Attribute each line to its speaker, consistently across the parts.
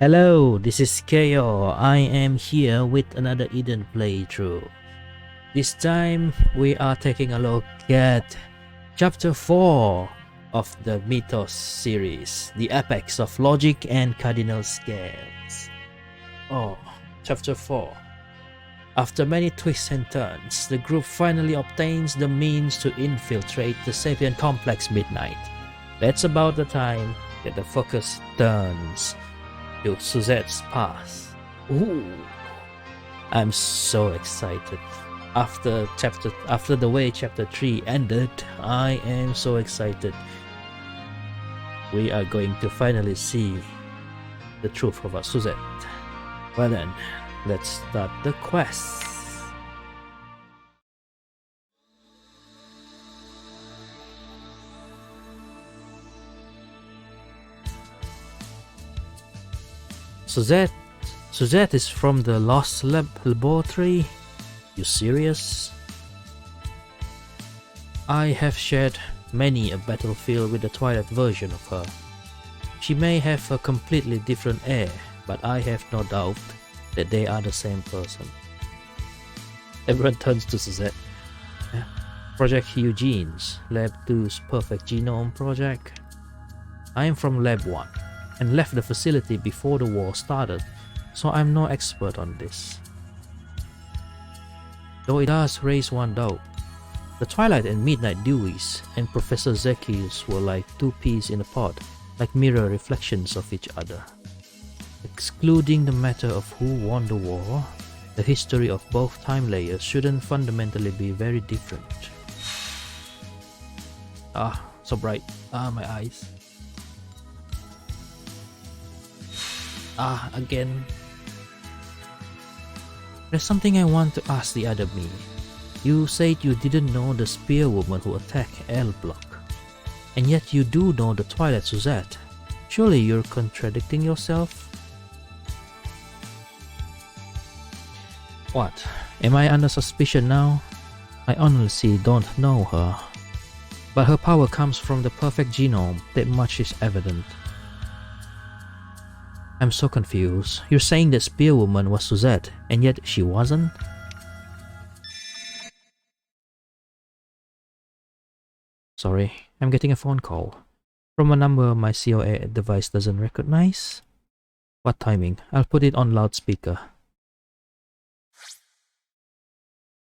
Speaker 1: Hello, this is KO. I am here with another Eden playthrough. This time we are taking a look at Chapter 4 of the Mythos series, the apex of logic and cardinal scales. Oh, Chapter 4. After many twists and turns, the group finally obtains the means to infiltrate the Sapient Complex Midnight. That's about the time that the focus turns to Suzette's past. Ooh, I'm so excited. After the way chapter 3 ended, I am so excited. We are going to finally see the truth about Suzette. Well then, let's start the quest. Suzette is from the Lost Laboratory? You serious? I have shared many a battlefield with the Twilight version of her. She may have a completely different air, but I have no doubt that they are the same person. Everyone turns to Suzette. Project Eugene's Lab 2's Perfect Genome Project. I am from Lab 1 and left the facility before the war started, so I'm no expert on this. Though it does raise one doubt. The Twilight and Midnight Deweys and Professor Zacchaeus were like two peas in a pod, like mirror reflections of each other. Excluding the matter of who won the war, the history of both time layers shouldn't fundamentally be very different. So bright. My eyes. Again. There's something I want to ask the other me. You said you didn't know the spear woman who attacked L Block, and yet you do know the Twilight Suzette. Surely you're contradicting yourself? What? Am I under suspicion now? I honestly don't know her. But her power comes from the perfect genome, that much is evident. I'm so confused. You're saying that Spearwoman was Suzette, and yet she wasn't? Sorry, I'm getting a phone call. From a number my COA device doesn't recognize? What timing? I'll put it on loudspeaker.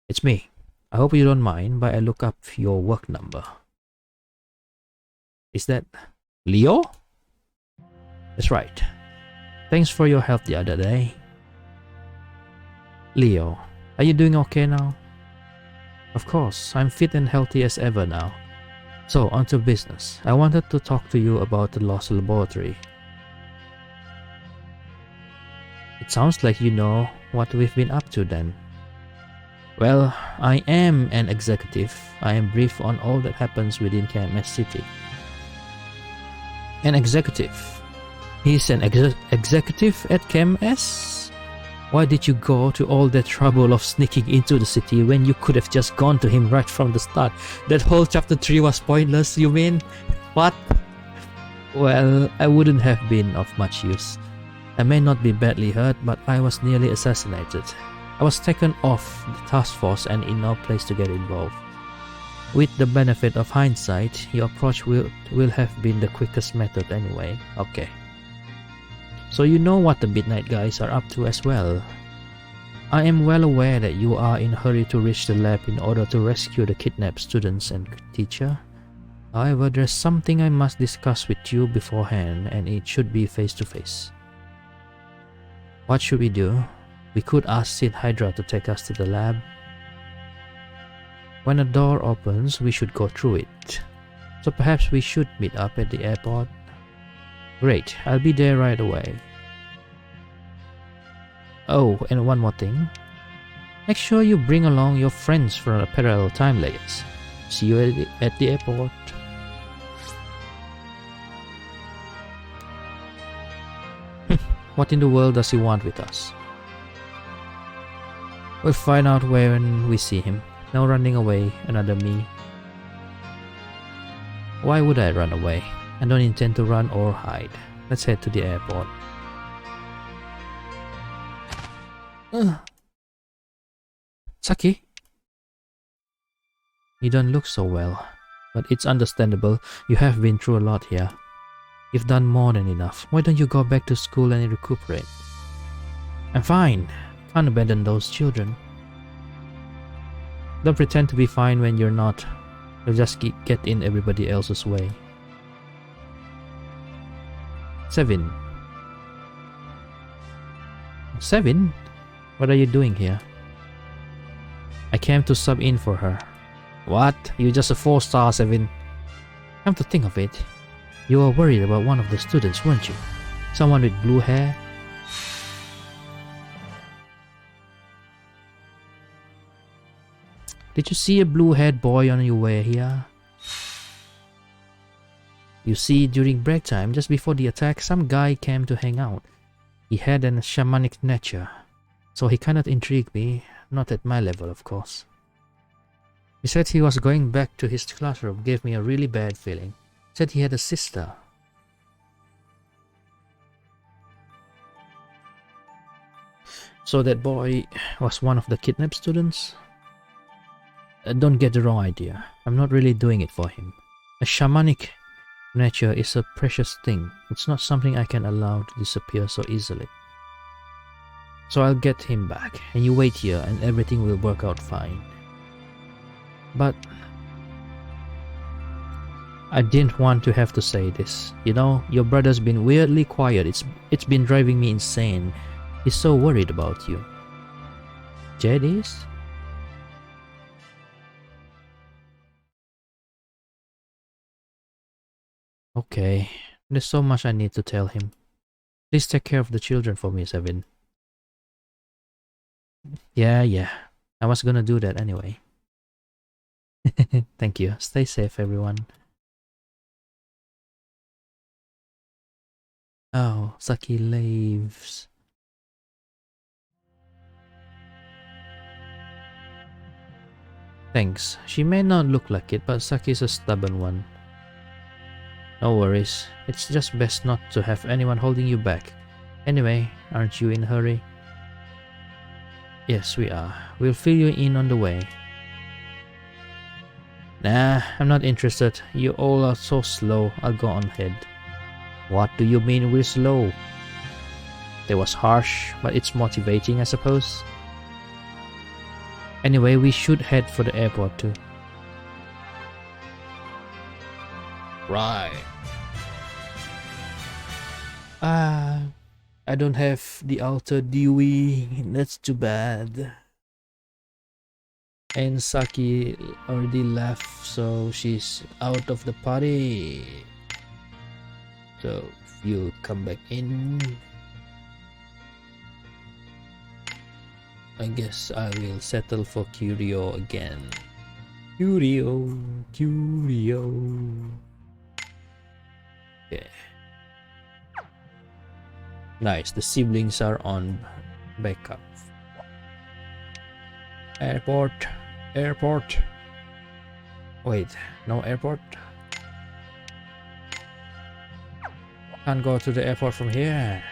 Speaker 1: It's me. I hope you don't mind, but I look up your work number. Is that Leo? That's right. Thanks for your help the other day. Leo, are you doing okay now? Of course, I'm fit and healthy as ever now. So, on to business. I wanted to talk to you about the Lost Laboratory. It sounds like you know what we've been up to then. Well, I am an executive. I am briefed on all that happens within KMS City. An executive? He's an executive at KMS? Why did you go to all that trouble of sneaking into the city when you could have just gone to him right from the start? That whole chapter 3 was pointless, you mean? What? Well, I wouldn't have been of much use. I may not be badly hurt, but I was nearly assassinated. I was taken off the task force and in no place to get involved. With the benefit of hindsight, your approach will have been the quickest method anyway. Okay. So you know what the Midnight guys are up to as well. I am well aware that you are in a hurry to reach the lab in order to rescue the kidnapped students and teacher. However, there's something I must discuss with you beforehand, and it should be face to face. What should we do? We could ask Sid Hydra to take us to the lab. When a door opens, we should go through it. So perhaps we should meet up at the airport. Great, I'll be there right away. Oh, and one more thing. Make sure you bring along your friends from the parallel time layers. See you at the airport. What in the world does he want with us? We'll find out when we see him. No running away, another me. Why would I run away? I don't intend to run or hide. Let's head to the airport. Saki, you don't look so well, but it's understandable. You have been through a lot here. You've done more than enough. Why don't you go back to school and recuperate? I'm fine. Can't abandon those children. Don't pretend to be fine when you're not. You'll just get in everybody else's way. 7. 7? What are you doing here? I came to sub in for her. What? You're just a 4-star, 7. Come to think of it, you were worried about one of the students, weren't you? Someone with blue hair? Did you see a blue-haired boy on your way here? You see, during break time, just before the attack, some guy came to hang out. He had a shamanic nature, so he kind of intrigued me, not at my level, of course. He said he was going back to his classroom, gave me a really bad feeling. Said he had a sister. So that boy was one of the kidnapped students? Don't get the wrong idea. I'm not really doing it for him. A shamanic nature is a precious thing. It's not something I can allow to disappear so easily. So I'll get him back, and you wait here and everything will work out fine. But I didn't want to have to say this. You know, your brother's been weirdly quiet. It's been driving me insane. He's so worried about you. Jed is? Okay, there's so much I need to tell him. Please take care of the children for me, 7. Yeah. I was gonna do that anyway. Thank you. Stay safe, everyone. Oh, Saki leaves. Thanks. She may not look like it, but Saki's a stubborn one. No worries. It's just best not to have anyone holding you back. Anyway, aren't you in a hurry? Yes, we are. We'll fill you in on the way. Nah, I'm not interested. You all are so slow. I'll go on ahead. What do you mean we're slow? That was harsh, but it's motivating, I suppose. Anyway, we should head for the airport too. Right. I don't have the altar Dewey. That's too bad. And Saki already left, so she's out of the party. So you come back in. I guess I will settle for Curio again. Curio. Okay. Nice, the siblings are on backup. Airport. Wait, no airport? Can't go to the airport from here.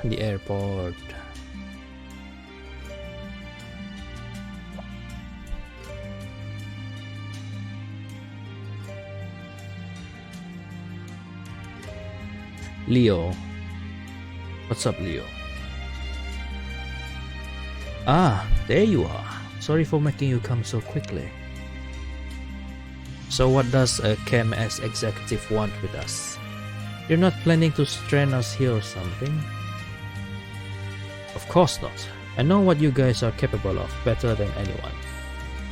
Speaker 1: The airport. Leo. What's up, Leo? There you are. Sorry for making you come so quickly. So what does a KMS executive want with us? You're not planning to strand us here or something? Of course not. I know what you guys are capable of better than anyone.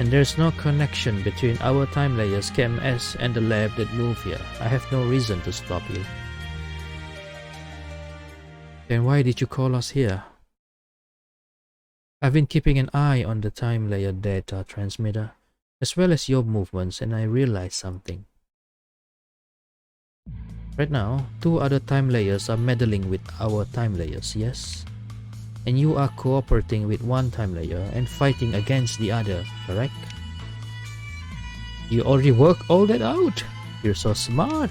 Speaker 1: And there's no connection between our time layers KMS and the lab that move here. I have no reason to stop you. Then why did you call us here? I've been keeping an eye on the time layer data transmitter, as well as your movements, and I realized something. Right now, 2 other time layers are meddling with our time layers, yes? And you are cooperating with one time layer and fighting against the other, correct? You already worked all that out. You're so smart.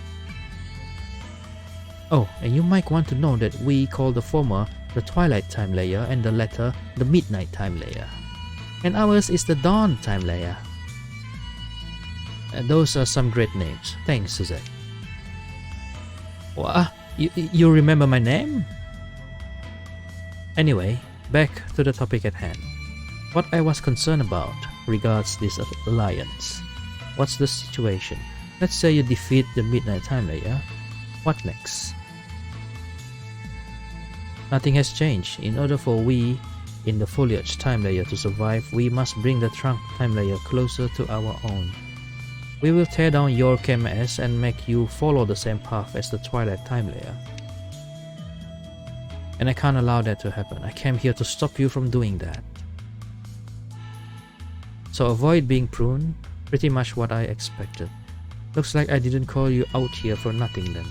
Speaker 1: Oh, and you might want to know that we call the former the Twilight time layer and the latter the Midnight time layer. And ours is the Dawn time layer. Those are some great names. Thanks, Suzette. What? You remember my name? Anyway, back to the topic at hand. What I was concerned about regards this alliance. What's the situation? Let's say you defeat the Midnight time layer. What next? Nothing has changed. In order for we in the Foliage time layer to survive, we must bring the Trunk time layer closer to our own. We will tear down your KMS and make you follow the same path as the Twilight time layer. And I can't allow that to happen. I came here to stop you from doing that. So avoid being pruned, pretty much what I expected. Looks like I didn't call you out here for nothing then.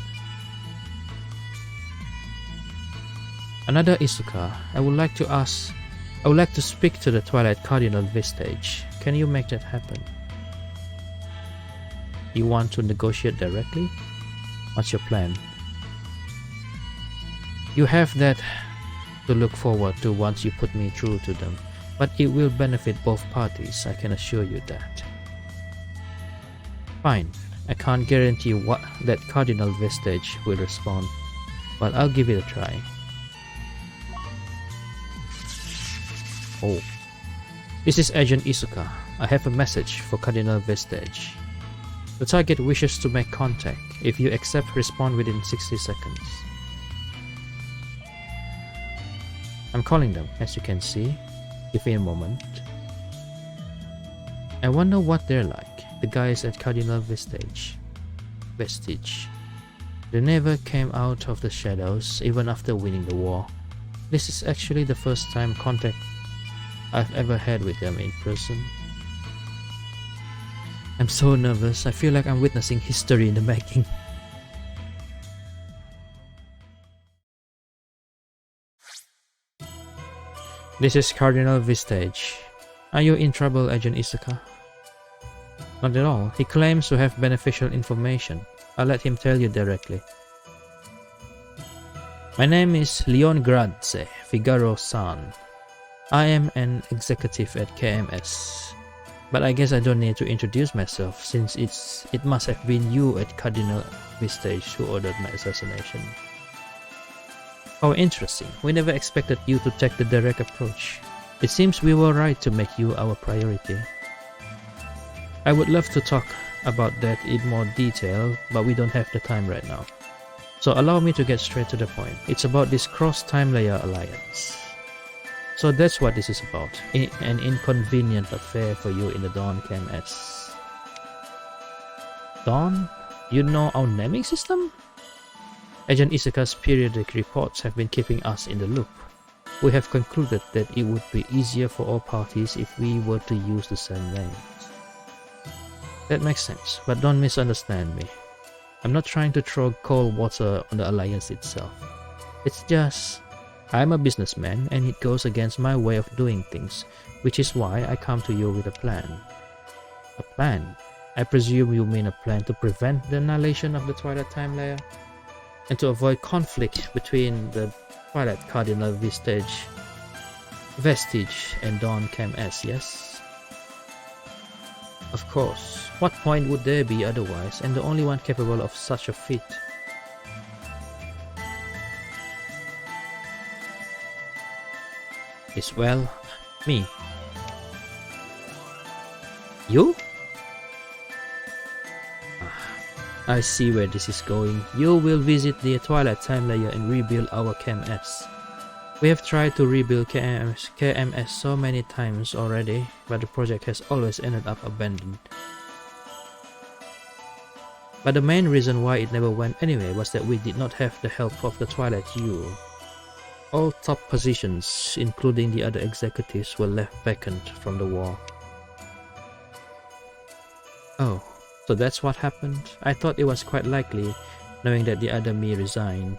Speaker 1: Another Isuka, I would like to speak to the Twilight Cardinal Vestige. Can you make that happen? You want to negotiate directly? What's your plan? You have that to look forward to once you put me through to them, but it will benefit both parties, I can assure you that. Fine, I can't guarantee what that Cardinal Vestige will respond, but I'll give it a try. Oh, this is Agent Isuka. I have a message for Cardinal Vestige. The target wishes to make contact. If you accept, respond within 60 seconds. I'm calling them, as you can see. Give me a moment. I wonder what they're like, the guys at Cardinal Vestige. They never came out of the shadows, even after winning the war. This is actually the first time contact I've ever had with them in person. I'm so nervous, I feel like I'm witnessing history in the making. This is Cardinal Vestige. Are you in trouble, Agent Isuka? Not at all. He claims to have beneficial information. I'll let him tell you directly. My name is Leon Gradze Figaro-san. I am an executive at KMS. But I guess I don't need to introduce myself, since it must have been you at Cardinal Vestige who ordered my assassination. How interesting. We never expected you to take the direct approach. It seems we were right to make you our priority. I would love to talk about that in more detail, but we don't have the time right now. So allow me to get straight to the point. It's about this cross-time layer alliance. So that's what this is about. An inconvenient affair for you in the Dawn KMS. Dawn? You know our naming system? Agent Isuka's periodic reports have been keeping us in the loop. We have concluded that it would be easier for all parties if we were to use the same names. That makes sense, but don't misunderstand me. I'm not trying to throw cold water on the alliance itself. It's just, I'm a businessman and it goes against my way of doing things, which is why I come to you with a plan. A plan? I presume you mean a plan to prevent the annihilation of the Twilight Time Layer? And to avoid conflict between the Twilight Cardinal Vestige and Dawn KMS, yes? Of course. What point would there be otherwise, and the only one capable of such a feat? Is, well, me. You? I see where this is going. You will visit the Twilight Time Layer and rebuild our KMS. We have tried to rebuild KMS so many times already, but the project has always ended up abandoned. But the main reason why it never went anywhere was that we did not have the help of the Twilight U. All top positions, including the other executives, were left vacant from the war. Oh, so that's what happened? I thought it was quite likely, knowing that the other me resigned.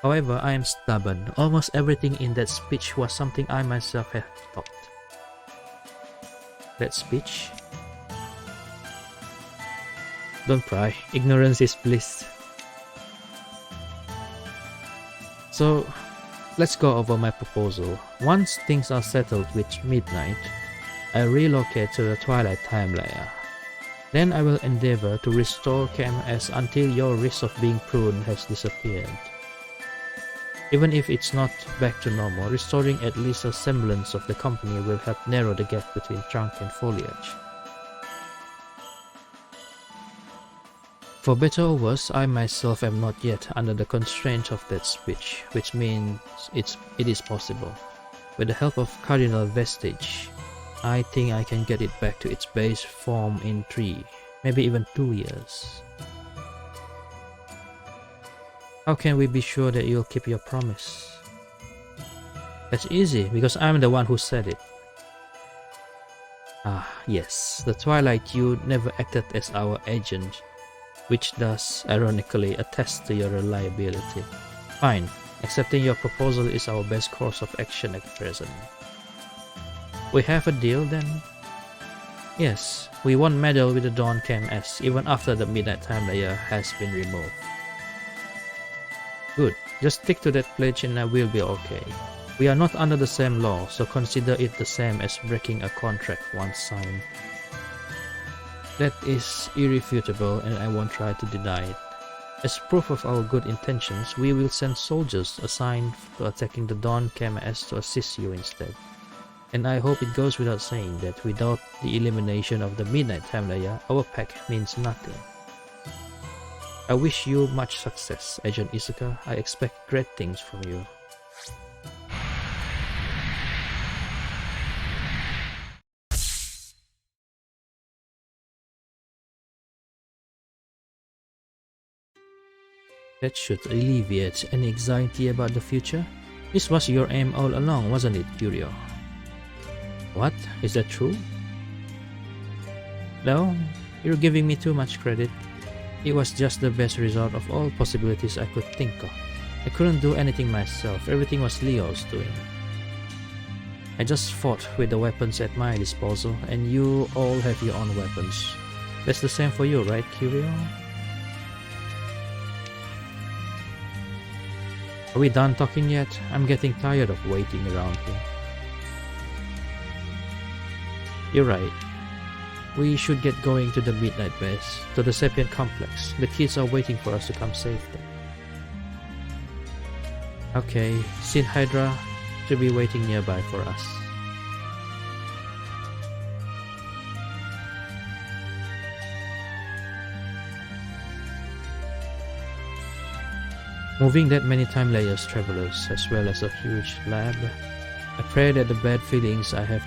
Speaker 1: However, I am stubborn. Almost everything in that speech was something I myself had thought. That speech? Don't cry. Ignorance is bliss. So, let's go over my proposal. Once things are settled with Midnight, I relocate to the Twilight time layer. Then I will endeavor to restore KMS until your risk of being pruned has disappeared. Even if it's not back to normal, restoring at least a semblance of the company will help narrow the gap between trunk and foliage. For better or worse, I myself am not yet under the constraint of that speech, which means it is possible. With the help of Cardinal Vestige, I think I can get it back to its base form in 3, maybe even 2 years. How can we be sure that you'll keep your promise? That's easy, because I'm the one who said it. Ah, yes, the Twilight U never acted as our agent, which does, ironically, attest to your reliability. Fine, accepting your proposal is our best course of action at present. We have a deal then? Yes, we won't meddle with the Dawn KMS even after the Midnight Time Layer has been removed. Good, just stick to that pledge and I will be okay. We are not under the same law, so consider it the same as breaking a contract once signed. That is irrefutable and I won't try to deny it. As proof of our good intentions, we will send soldiers assigned to attacking the Dawn KMS to assist you instead. And I hope it goes without saying that without the elimination of the Midnight Time Layer, our pack means nothing. I wish you much success, Agent Isuka. I expect great things from you. That should alleviate any anxiety about the future. This was your aim all along, wasn't it, Curio? What? Is that true? No, you're giving me too much credit. It was just the best result of all possibilities I could think of. I couldn't do anything myself, everything was Leo's doing. I just fought with the weapons at my disposal, and you all have your own weapons. That's the same for you, right, Curio? Are we done talking yet? I'm getting tired of waiting around here. You're right. We should get going to the Midnight Base, to the Sapient Complex. The kids are waiting for us to come save them. Okay, Sin Hydra should be waiting nearby for us. Moving that many time layers, travelers, as well as a huge lab, I pray that the bad feelings I have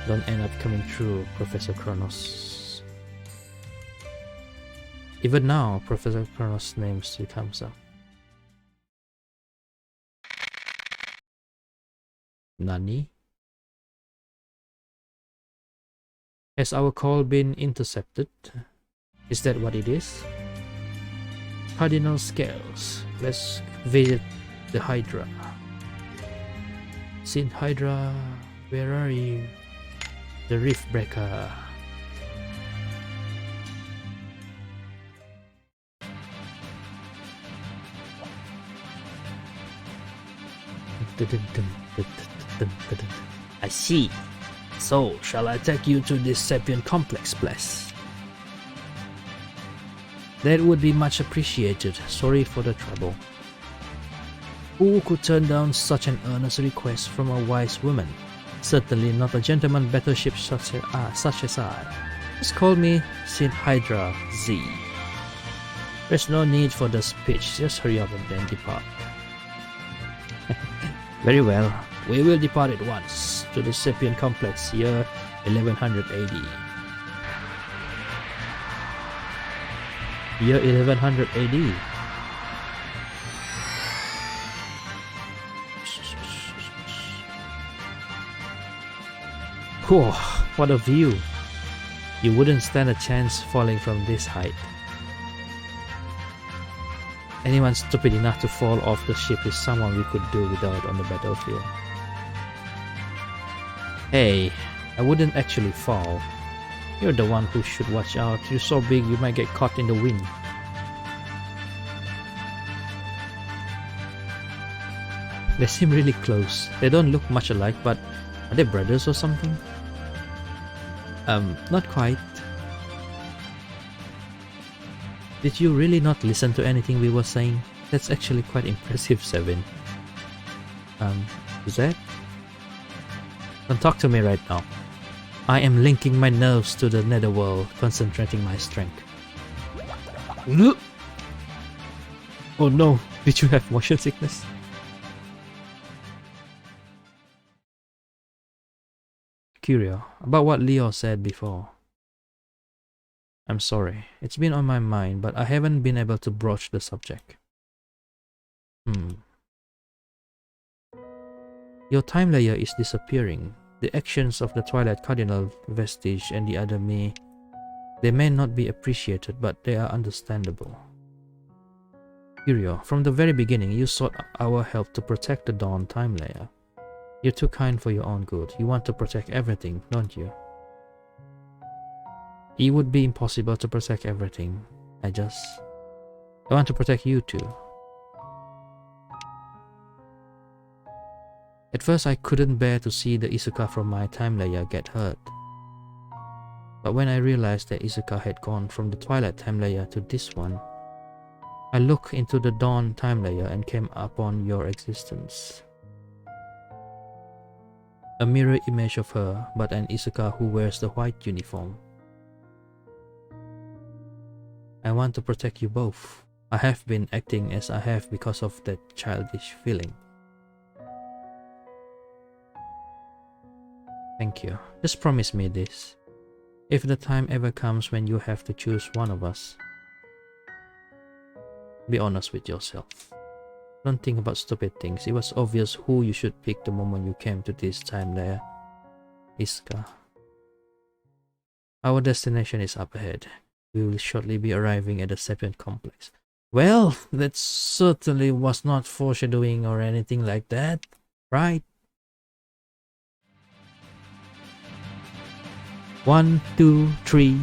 Speaker 1: don't end up coming true, Professor Kronos. Even now, Professor Kronos' name still comes up. Nani? Has our call been intercepted? Is that what it is? Cardinal Scales. Let's visit the Hydra. Sin Hydra, where are you? The Rift Breaker. I see. So, shall I take you to this Sapient Complex place? That would be much appreciated. Sorry for the trouble. Who could turn down such an earnest request from a wise woman? Certainly not a gentleman battleship such as I. Just call me Sin Hydra Z. There's no need for the speech, just hurry up and then depart. Very well. We will depart at once to the Sapient Complex, year 1100 AD. Year 1100 AD. Whew, what a view. You wouldn't stand a chance falling from this height. Anyone stupid enough to fall off the ship is someone we could do without on the battlefield. Hey, I wouldn't actually fall. You're the one who should watch out. You're so big you might get caught in the wind. They seem really close. They don't look much alike, but are they brothers or something? Not quite. Did you really not listen to anything we were saying? That's actually quite impressive, Seven. Suzette? Don't talk to me right now. I am linking my nerves to the netherworld, concentrating my strength. Oh no, did you have motion sickness? Curious about what Leo said before. I'm sorry, it's been on my mind, but I haven't been able to broach the subject. Your time layer is disappearing. The actions of the Twilight Cardinal, Vestige, and the other me, they may not be appreciated, but they are understandable. Curio, from the very beginning, you sought our help to protect the Dawn time layer. You're too kind for your own good. You want to protect everything, don't you? It would be impossible to protect everything. I want to protect you too. At first I couldn't bear to see the Isuka from my time layer get hurt. But when I realized that Isuka had gone from the Twilight time layer to this one, I looked into the Dawn time layer and came upon your existence. A mirror image of her, but an Isuka who wears the white uniform. I want to protect you both. I have been acting as I have because of that childish feeling. Thank you. Just promise me this. If the time ever comes when you have to choose one of us, be honest with yourself. Don't think about stupid things. It was obvious who you should pick the moment you came to this time layer. Iska. Our destination is up ahead. We will shortly be arriving at the Sapient Complex. Well, that certainly was not foreshadowing or anything like that, right? 1, 2, 3.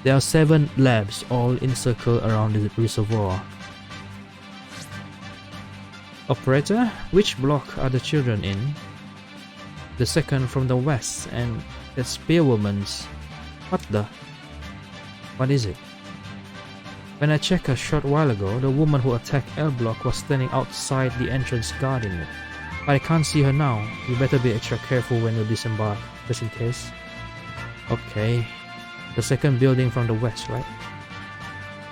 Speaker 1: There are 7 labs all in a circle around the reservoir. Operator, which block are the children in? The second from the west, and that spearwoman's. What is it? When I checked a short while ago, the woman who attacked L block was standing outside the entrance guarding it. But I can't see her now. You better be extra careful when you disembark, just in case. Okay, the second building from the west, right?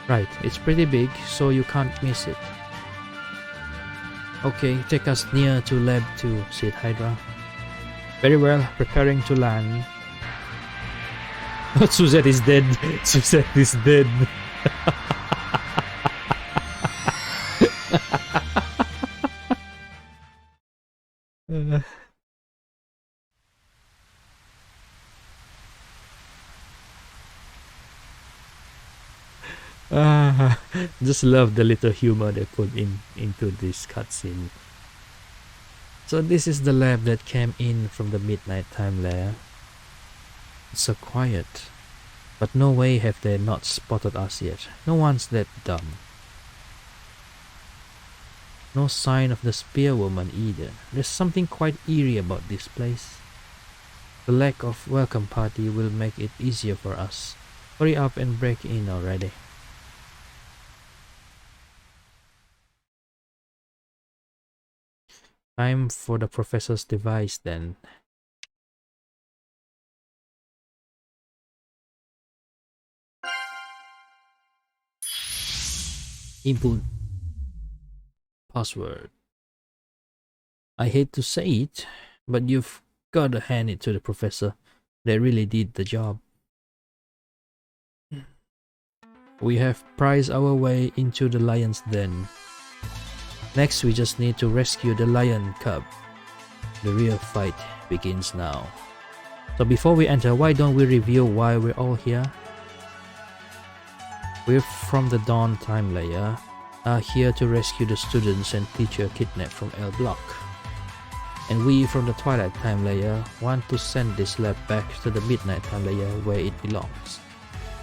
Speaker 1: Right, it's pretty big, so you can't miss it. Okay, take us near to Lab 2, said Hydra. Very well, preparing to land. Suzette is dead. Suzette is dead. Just love the little humor they put into this cutscene. So this is the lab that came in from the midnight time layer. It's so quiet, but no way have they not spotted us yet. No one's that dumb. No sign of the spearwoman either. There's something quite eerie about this place. The lack of welcome party will make it easier for us. Hurry up and break in already. Time for the professor's device then. Input password. I hate to say it, but you've got to hand it to the professor. They really did the job. We have prized our way into the lion's den. Next, we just need to rescue the lion cub. The real fight begins now. So before we enter, why don't we review why we're all here? We're from the Dawn Time Layer, are here to rescue the students and teacher kidnapped from L Block. And we from the Twilight Time Layer want to send this lab back to the Midnight Time Layer where it belongs.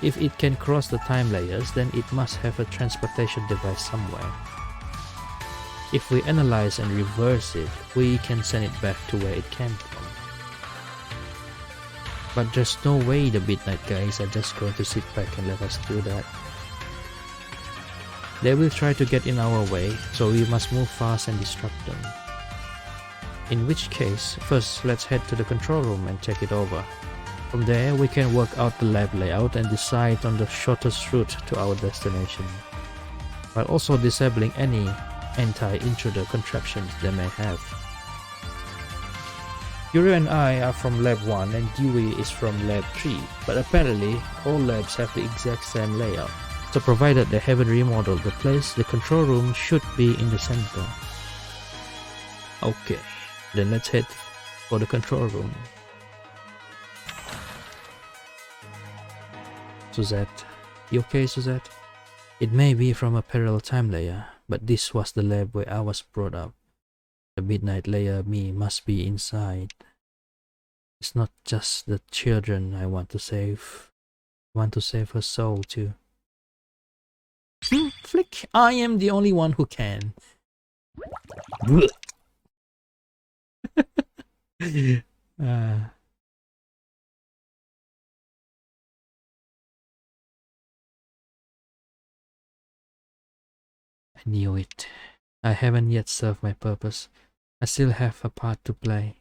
Speaker 1: If it can cross the time layers, then it must have a transportation device somewhere. If we analyze and reverse it, we can send it back to where it came from. But there's no way the Midnight guys are just going to sit back and let us do that. They will try to get in our way, so we must move fast and disrupt them. In which case, first let's head to the control room and check it over. From there, we can work out the lab layout and decide on the shortest route to our destination, while also disabling any anti-intruder contraptions they may have. Yuri and I are from Lab 1 and Dewey is from Lab 3, but apparently all labs have the exact same layout, so provided they haven't remodeled the place, the control room should be in the center. Okay, then let's head for the control room. Suzette. You okay, Suzette? It may be from a parallel time layer, but this was the lab where I was brought up. The Midnight Layer me must be inside. It's not just the children I want to save. I want to save her soul too. Flick! I am the only one who can. I knew it. I haven't yet served my purpose. I still have a part to play.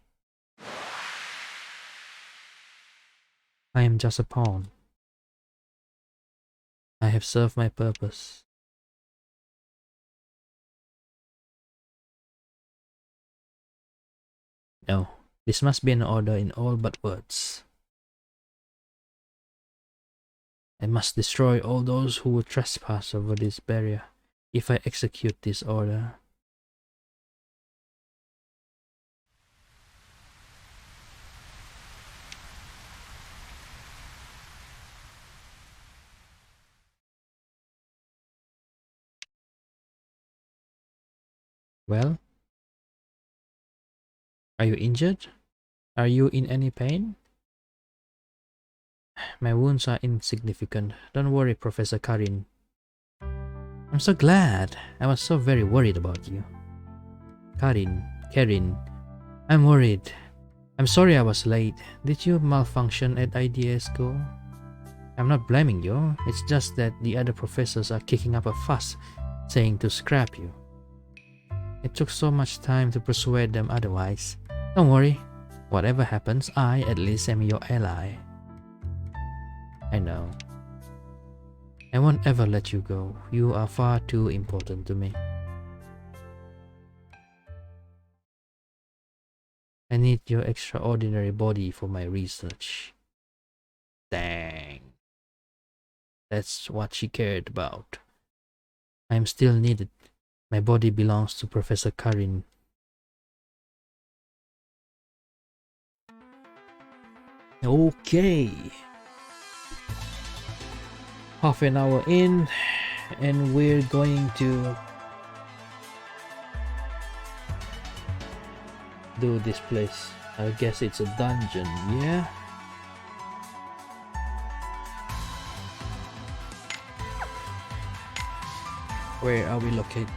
Speaker 1: I am just a pawn. I have served my purpose. No, this must be an order in all but words. I must destroy all those who would trespass over this barrier. If I execute this order, well, are you injured? Are you in any pain? My wounds are insignificant. Don't worry, Professor Karin. I'm so glad. I was so very worried about you. Karin, I'm worried. I'm sorry I was late. Did you malfunction at IDA school? I'm not blaming you. It's just that the other professors are kicking up a fuss, saying to scrap you. It took so much time to persuade them otherwise. Don't worry. Whatever happens, I at least am your ally. I know. I won't ever let you go. You are far too important to me. I need your extraordinary body for my research. Dang. That's what she cared about. I am still needed. My body belongs to Professor Karin. Okay. Half an hour in, and we're going to do this place. I guess it's a dungeon, yeah? Where are we located?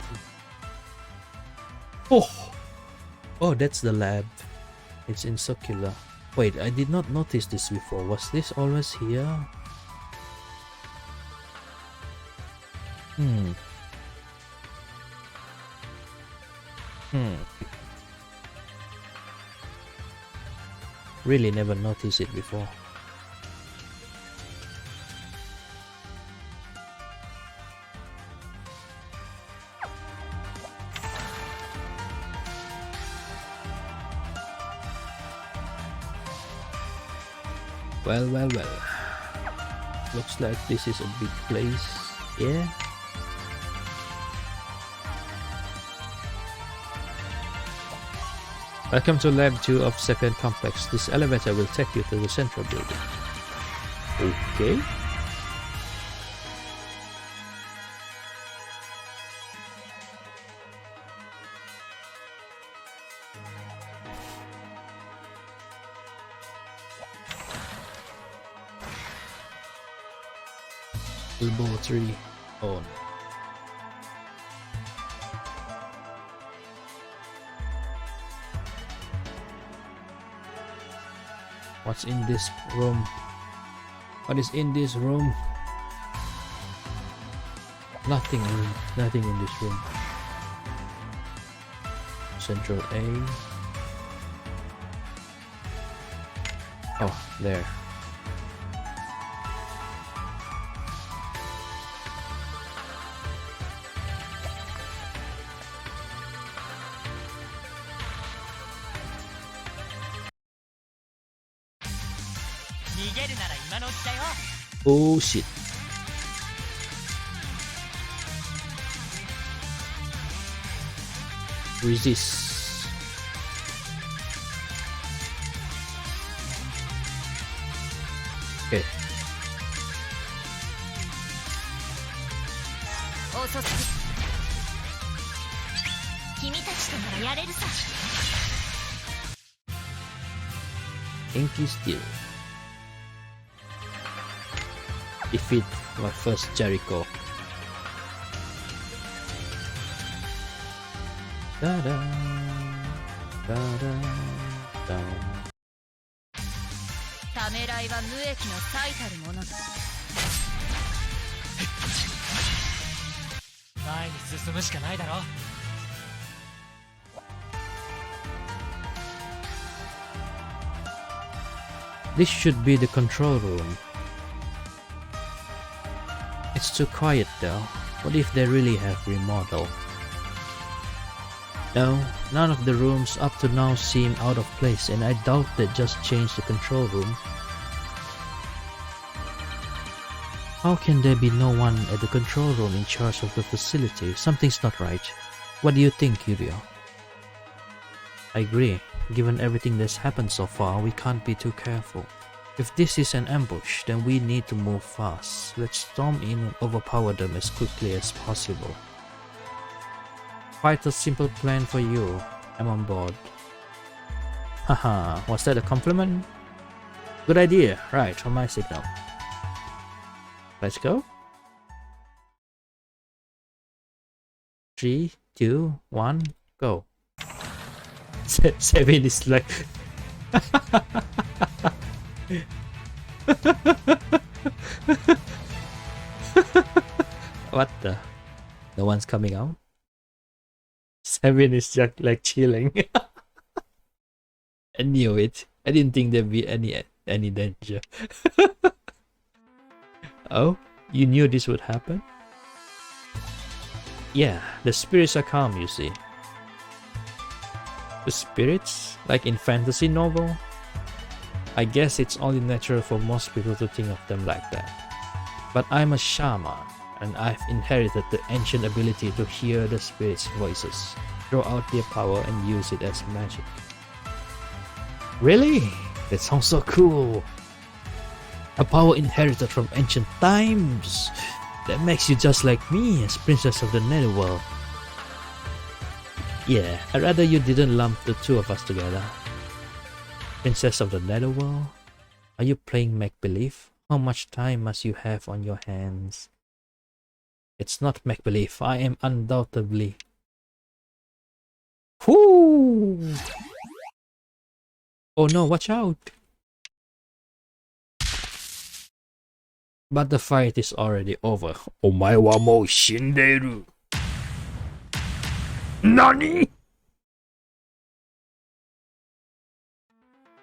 Speaker 1: Oh, that's the lab. It's in circular. Wait, I did not notice this before. Was this always here? Really never noticed it before. Well, well, well. Looks like this is a big place. Yeah. Welcome to Lab 2 of Sapient Complex. This elevator will take you to the central building. Okay. Laboratory on. What's in this room? What is in this room? Nothing in this room. Central A. Oh, there. Oh shit. Resist. Okay. Inky Steel. Defeat my first Jericho. Da-da, da-da, da.
Speaker 2: ためらいは無益の最たるものだ。前に進むしかないだろ。
Speaker 1: This should be the control room. It's too quiet though. What if they really have remodeled? No, none of the rooms up to now seem out of place, and I doubt they just changed the control room. How can there be no one at the control room in charge of the facility? Something's not right. What do you think, Yurio? I agree. Given everything that's happened so far, we can't be too careful. If this is an ambush, then we need to move fast. Let's storm in and overpower them as quickly as possible. Quite a simple plan for you. I'm on board. Haha, was that a compliment? Good idea. Right, on my signal. Let's go. 3, 2, 1, go. 7 is like... What the? No one's coming out? 7 is just like chilling. I knew it. I didn't think there'd be any danger. Oh, you knew this would happen? Yeah, the spirits are calm, you see. The spirits? Like in fantasy novel? I guess it's only natural for most people to think of them like that. But I'm a shaman, and I've inherited the ancient ability to hear the spirits' voices, draw out their power and use it as magic. Really? That sounds so cool! A power inherited from ancient times! That makes you just like me as Princess of the Netherworld. Yeah, I'd rather you didn't lump the two of us together. Princess of the Netherworld? Are you playing make-believe? How much time must you have on your hands? It's not make-believe, I am undoubtedly... Whoo! Oh no, watch out! But the fight is already over. Omae wa mou shindeiru. Nani?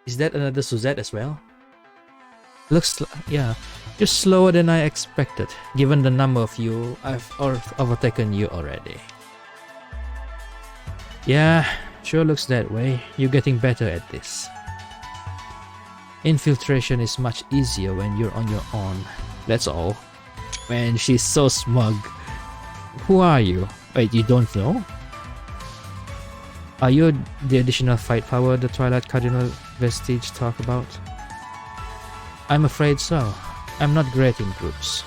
Speaker 1: Is that another Suzette as well? Looks like, yeah, you're slower than I expected. Given the number of you, I've overtaken you already. Yeah, sure looks that way. You're getting better at this. Infiltration is much easier when you're on your own. That's all. Man, she's so smug. Who are you? Wait, you don't know? Are you the additional fight power the Twilight Cardinal vestige talk about? I'm afraid so. I'm not great in groups.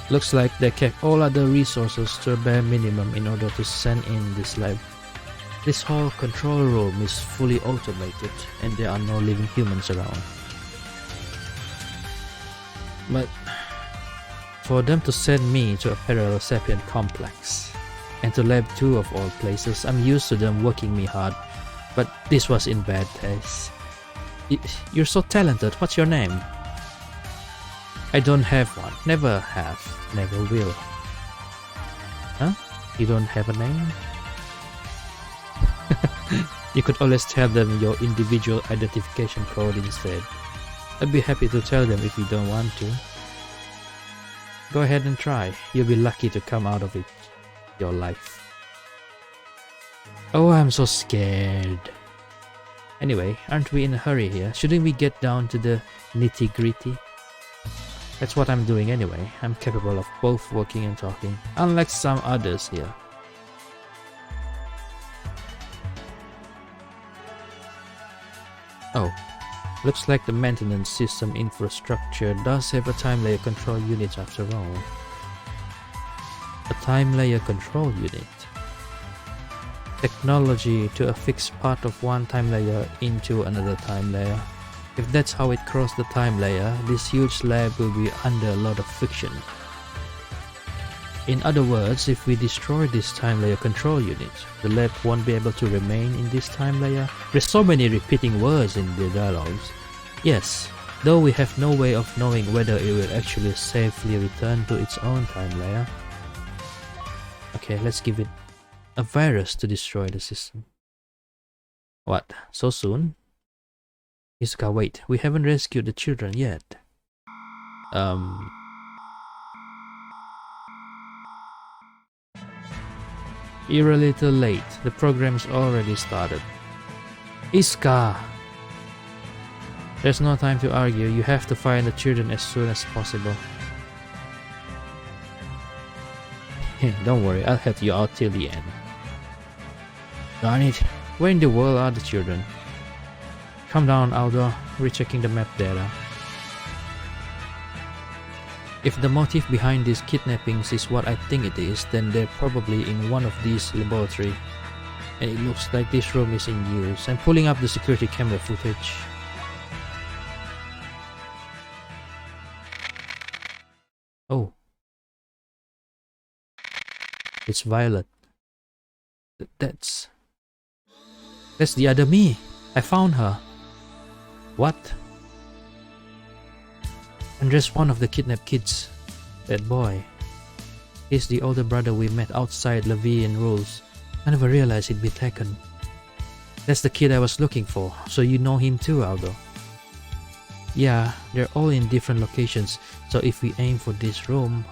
Speaker 1: Looks like they kept all other resources to a bare minimum in order to send in this lab. This whole control room is fully automated and there are no living humans around. But for them to send me to a parallel sapient complex and to Lab 2 of all places, I'm used to them working me hard, but this was in bad taste. You're so talented, what's your name? I don't have one, never have, never will. Huh? You don't have a name? You could always tell them your individual identification code instead. I'd be happy to tell them if you don't want to. Go ahead and try. You'll be lucky to come out of it your life. Oh, I'm so scared. Anyway, aren't we in a hurry here? Shouldn't we get down to the nitty-gritty? That's what I'm doing anyway. I'm capable of both working and talking, unlike some others here. Oh, looks like the maintenance system infrastructure does have a time layer control unit after all. A time layer control unit. Technology to affix part of one time layer into another time layer. If that's how it crossed the time layer, this huge lab will be under a lot of friction. In other words, if we destroy this time layer control unit, the lab won't be able to remain in this time layer. There's so many repeating words in the dialogues. Yes, though we have no way of knowing whether it will actually safely return to its own time layer. Okay, let's give it a virus to destroy the system. What? So soon? Iska, wait, we haven't rescued the children yet. You're a little late. The program's already started. Iska! There's no time to argue. You have to find the children as soon as possible. Don't worry, I'll help you out till the end. Darn it. Where in the world are the children? Calm down, Aldo. Rechecking the map data. If the motive behind these kidnappings is what I think it is, then they're probably in one of these laboratories. And it looks like this room is in use. I'm pulling up the security camera footage. Oh. It's Violet. That's the other me. I found her. What? And just one of the kidnapped kids. That boy. He's the older brother we met outside Levian rules. I never realized he'd be taken. That's the kid I was looking for, so you know him too, Aldo. Yeah, they're all in different locations, so if we aim for this room...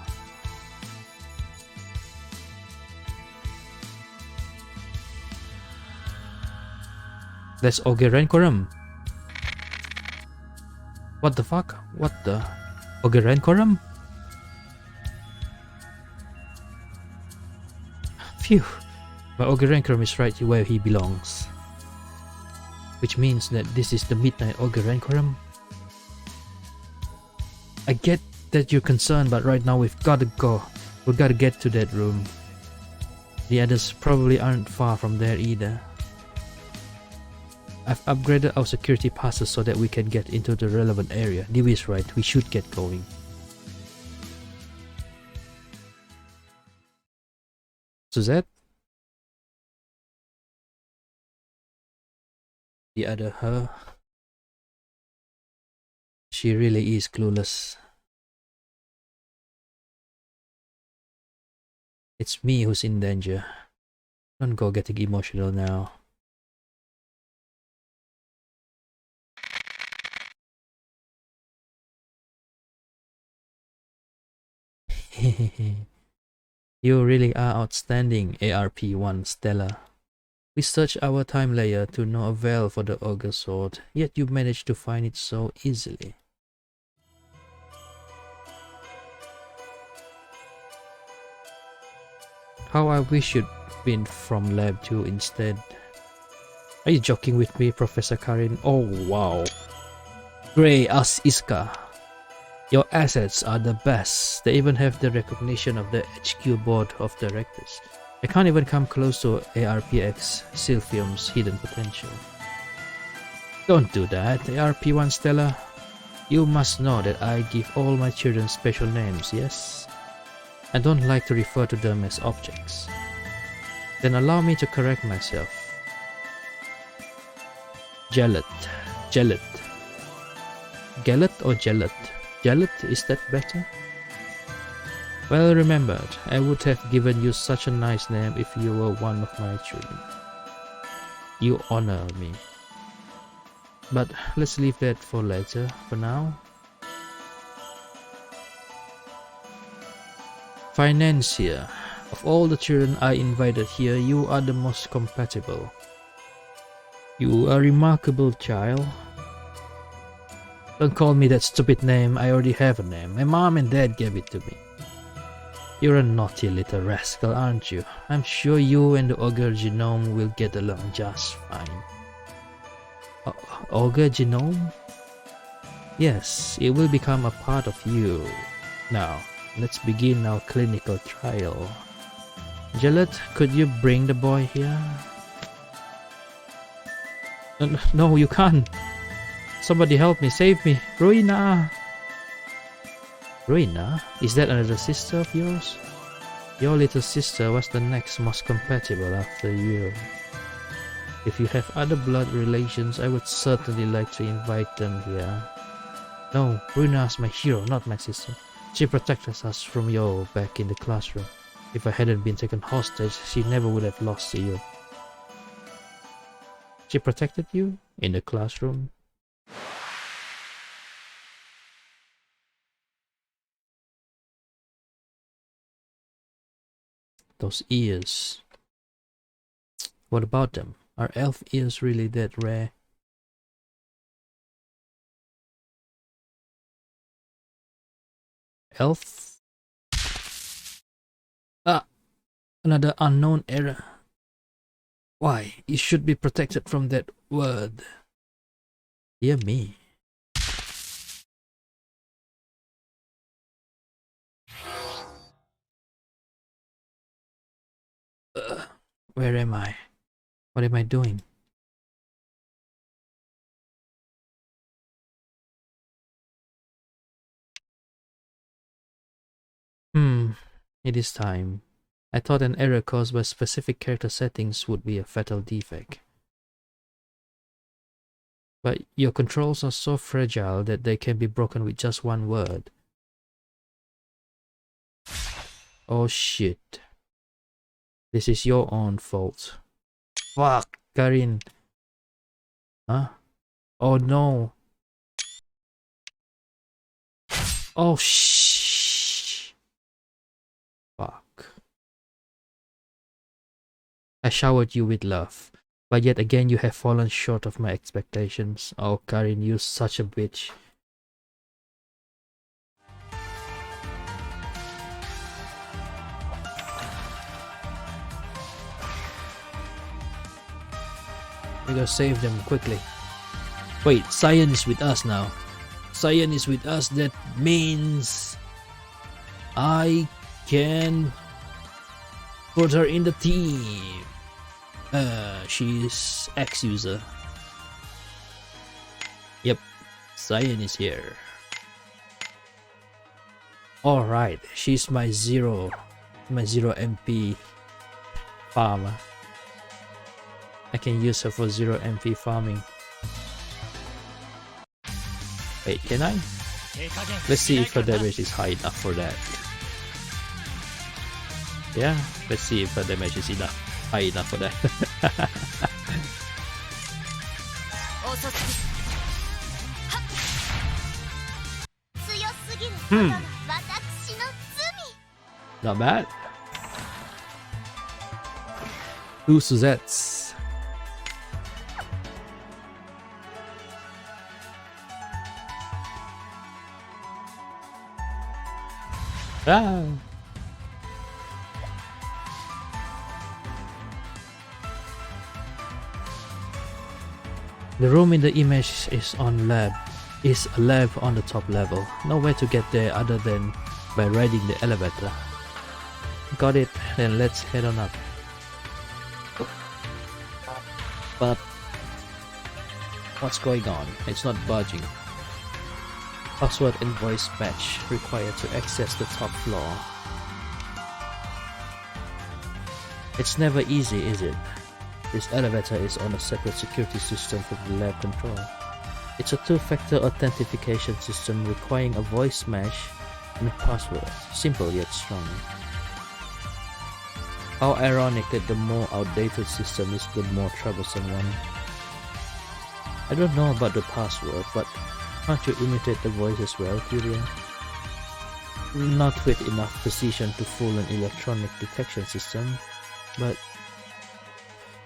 Speaker 1: That's Ogerenkorum. What the fuck? What the? Ogerenkorum? Phew. But Ogerenkorum is right where he belongs. Which means that this is the Midnight Ogerenkorum. I get that you're concerned, but right now we've gotta go. We've gotta get to that room. The others probably aren't far from there either. I've upgraded our security passes so that we can get into the relevant area. Dewey's right, we should get going. Suzette? The other her? She really is clueless. It's me who's in danger. Don't go getting emotional now. You really are outstanding, ARP-1 Stella. We searched our time layer to no avail for the ogre sword, yet you managed to find it so easily. How I wish you'd been from Lab 2 instead. Are you joking with me, Professor Karin? Oh wow. Grey as Iska. Your assets are the best. They even have the recognition of the HQ board of directors. I can't even come close to ARPX Silphium's hidden potential. Don't do that, ARP1 Stella. You must know that I give all my children special names, yes? I don't like to refer to them as objects. Then allow me to correct myself. Gellet. Gellet. Gellet or Gellet? Gellet, is that better? Well remembered, I would have given you such a nice name if you were one of my children. You honor me. But let's leave that for later. For now, Financier. Of all the children I invited here, you are the most compatible. You are a remarkable child. Don't call me that stupid name, I already have a name. My mom and dad gave it to me. You're a naughty little rascal, aren't you? I'm sure you and the Ogre Genome will get along just fine. Ogre Genome? Yes, it will become a part of you. Now, let's begin our clinical trial. Gellet, could you bring the boy here? No, you can't. Somebody help me, save me. Ruina! Ruina? Is that another sister of yours? Your little sister was the next most compatible after you. If you have other blood relations, I would certainly like to invite them here. No, Ruina's my hero, not my sister. She protected us from you back in the classroom. If I hadn't been taken hostage, she never would have lost to you. She protected you? In the classroom? Those ears. What about them? Are elf ears really that rare? Elf? Ah! Another unknown error. Why? You should be protected from that word. Dear me. Where am I? What am I doing? It is time. I thought an error caused by specific character settings would be a fatal defect. But your controls are so fragile that they can be broken with just one word. Oh shit. This is your own fault. Fuck, Karin. Huh? Oh no. Oh shh. Fuck. I showered you with love, but yet again you have fallen short of my expectations. Oh Karin, you're such a bitch. We gotta save them quickly. Wait, Cyan is with us now. Cyan is with us, that means I can put her in the team. She's ex-user. Yep, Cyan is here. Alright, she's my zero MP farmer. I can use her for 0 MP farming. Wait, can I? Let's see if her damage is high enough for that. Yeah, let's see if her damage is high enough for that. Not bad. 2 Suzettes. Ah. The room in the image is a lab on the top level. No way to get there other than by riding the elevator. Got it, then let's head on up. But what's going on? It's not budging. Password and voice match required to access the top floor. It's never easy, is it? This elevator is on a separate security system from the lab control. It's a two-factor authentication system requiring a voice match and a password. Simple yet strong. How ironic that the more outdated system is the more troublesome one. I don't know about the password, but can't you imitate the voice as well, Tyrion? Not with enough precision to fool an electronic detection system, but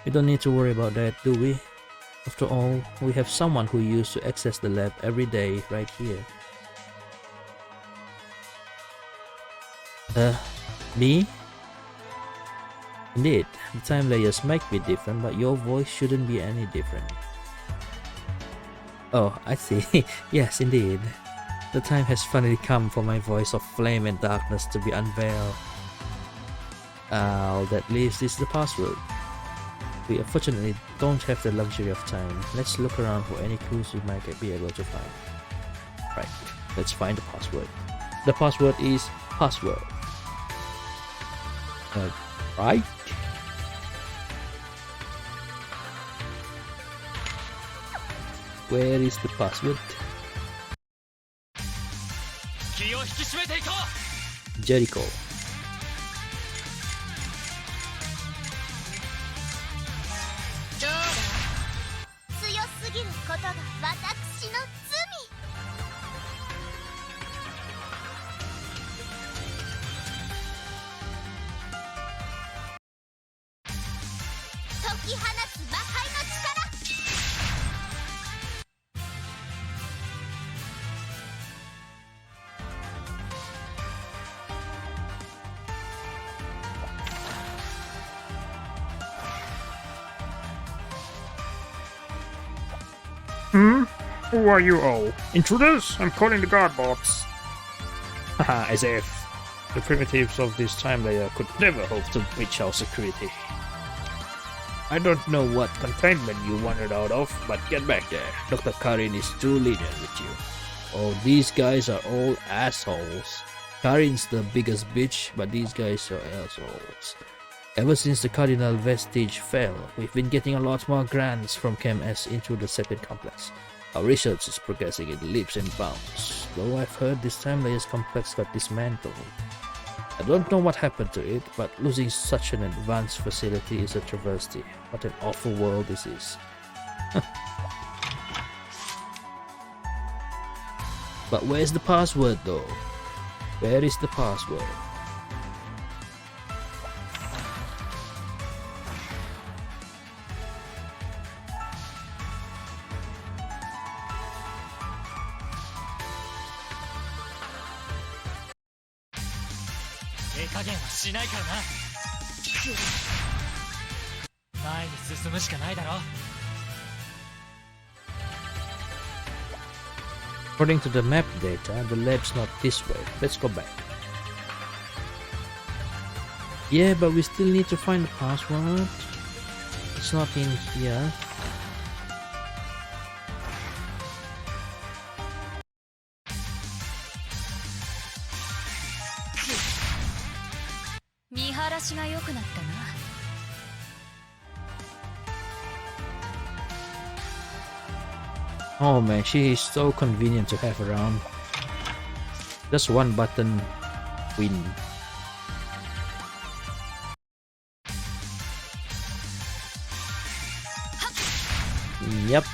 Speaker 1: we don't need to worry about that, do we? After all, we have someone who used to access the lab every day right here. Me? Indeed, the time layers might be different, but your voice shouldn't be any different. Oh, I see. Yes, indeed. The time has finally come for my voice of flame and darkness to be unveiled. All that leaves is the password. We unfortunately don't have the luxury of time. Let's look around for any clues we might be able to find. Right, let's find the password. The password is password. Right? Where is the password? Jericho.
Speaker 3: Who are you all? Intruders? I'm calling the guard box. Haha, as if. The primitives of this time layer could never hope to breach our security. I don't know what containment you wandered out of, but get back there. Dr. Karin is too lenient with you. Oh, these guys are all assholes. Karin's the biggest bitch, but these guys are assholes. Ever since the Cardinal vestige fell, we've been getting a lot more grants from ChemS into the Sepid complex. Our research is progressing in leaps and bounds, though I've heard this time layer's complex got dismantled. I don't know what happened to it, but losing such an advanced facility is a travesty. What an awful world this is. But where's the password though? Where is the password? According to the map data, the lab's not this way. Let's go back. Yeah, but we still need to find the password. It's not in here. Oh man, she is so convenient to have around. Just one button win. Yep.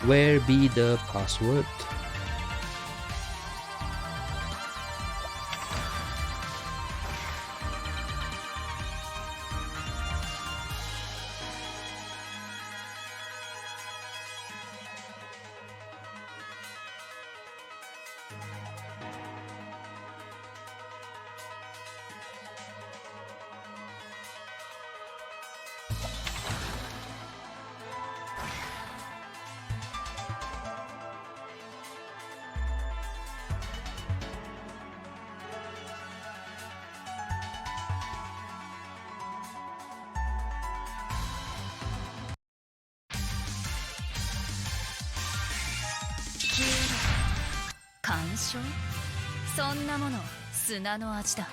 Speaker 3: Where be the password?
Speaker 2: 証？そんなもの砂の味だ。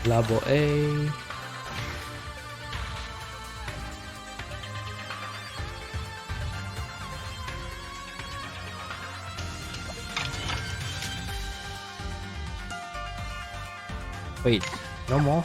Speaker 1: Labo A. Wait, no more?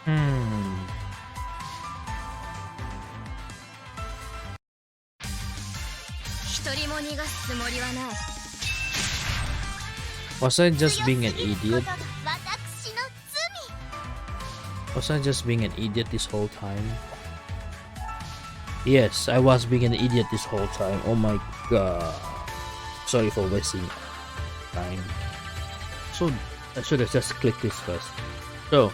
Speaker 1: Hmm.
Speaker 2: 一人も逃がすつもりはない。
Speaker 1: Was I just being an idiot?
Speaker 2: 私の罪。
Speaker 1: Was I just being an idiot this whole time? Yes, I was being an idiot this whole time. Oh my god. Sorry for wasting time. So, I should have just clicked this first. So,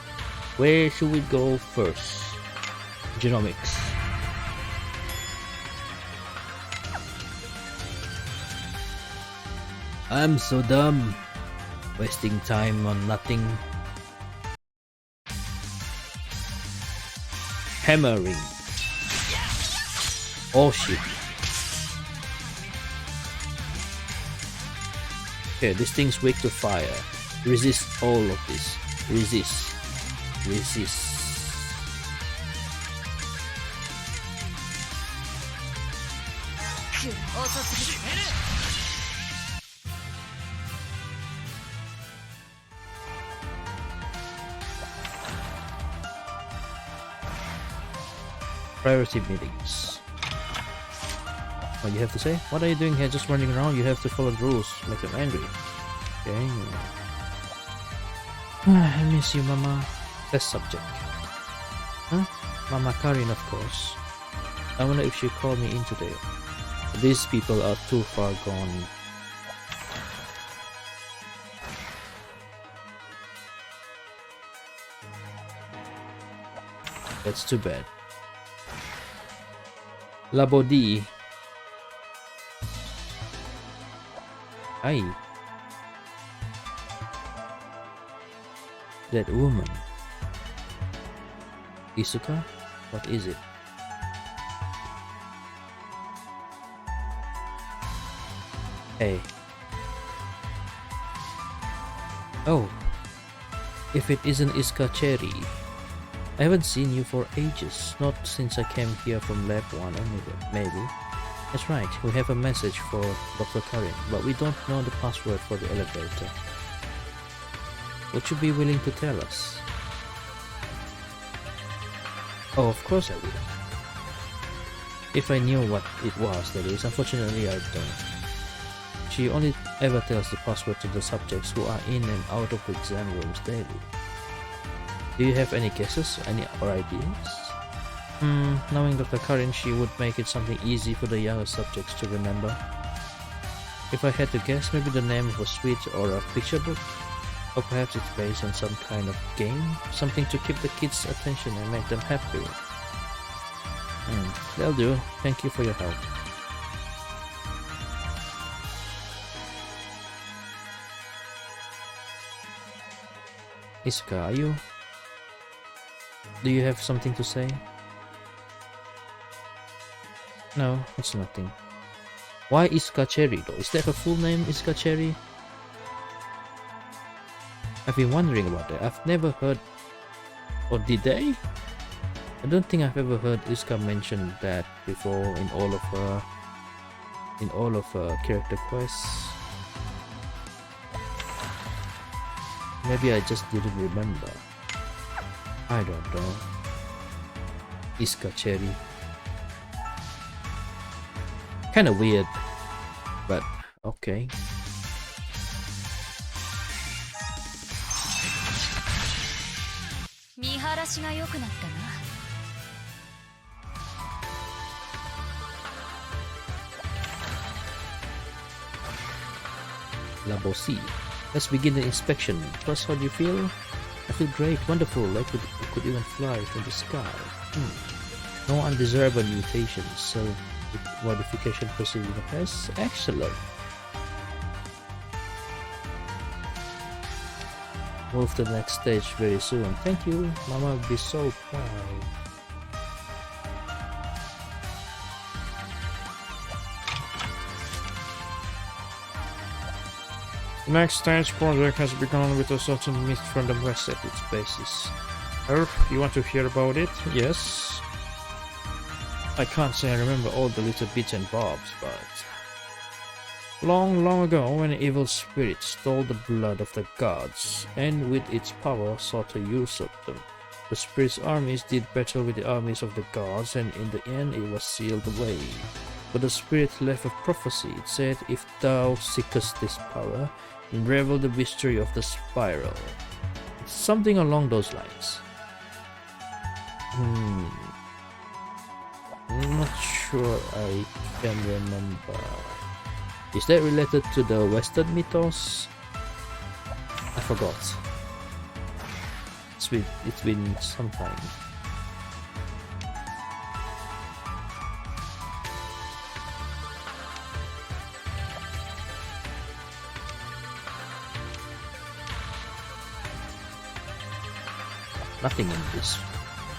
Speaker 1: where should we go first? Genomics. I'm so dumb. Wasting time on nothing. Hammering. Oh shit. Okay, this thing's weak to fire. Resist all of this. Resist. Resist. Priority meetings. What you have to say? What are you doing here just running around? You have to follow the rules. Make them angry. Okay. I miss you, Mama. Best subject. Huh? Mama Karin, of course. I wonder if she called me in today. These people are too far gone. That's too bad. Labodi. Hi. That woman. Isuka? What is it? Hey. Oh. If it isn't Iska Cherry. I haven't seen you for ages. Not since I came here from Lab 1 maybe. That's right, we have a message for Dr. Karin, but we don't know the password for the elevator. Would you be willing to tell us? Oh, of course I will. If I knew what it was, that is. Unfortunately, I don't. She only ever tells the password to the subjects who are in and out of the exam rooms daily. Do you have any guesses, or ideas? Knowing Dr. Karin, she would make it something easy for the younger subjects to remember. If I had to guess, maybe the name of a suite or a picture book? Or perhaps it's based on some kind of game? Something to keep the kids' attention and make them happy. That'll do. Thank you for your help. Isuka, are you? Do you have something to say? No, it's nothing. Why Isuka Cherry though? Is that her full name, Isuka Cherry? I've been wondering about that. I've never heard... Or did they? I don't think I've ever heard Isuka mention that before in all of her character quests. Maybe I just didn't remember. I don't know. Isuka Cherry. Kinda weird, but okay. La Bossie. Let's begin the inspection. First, how do you feel? I feel great, wonderful, like I could even fly from the sky. No undesirable mutations, so modification proceeding apace. Excellent. Move to the next stage very soon. Thank you. Mama will be so proud.
Speaker 3: The next stage project has begun with a certain myth from the rest at its basis. You want to hear about it? Yes. I can't say I remember all the little bits and bobs, but... Long, long ago, when an evil spirit stole the blood of the gods, and with its power sought to usurp them, the spirit's armies did battle with the armies of the gods, and in the end it was sealed away. But the spirit left a prophecy. It said, if thou seekest this power, unravel the mystery of the spiral. It's something along those lines. I'm not sure I can remember. Is that related to the Western Mythos? I forgot. It's been some time.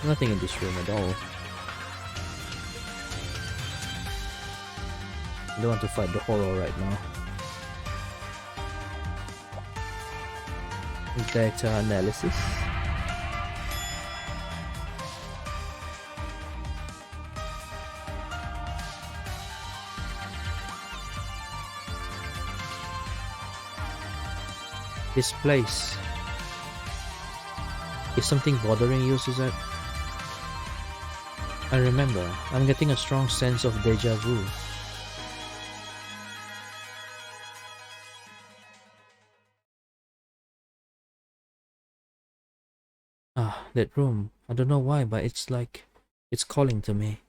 Speaker 3: Nothing in this room at all. I don't want to fight the horror right now. Data analysis. This place. Is something bothering you, Suzette? I remember. I'm getting a strong sense of deja vu. That room. I don't know why, but it's like it's calling to me.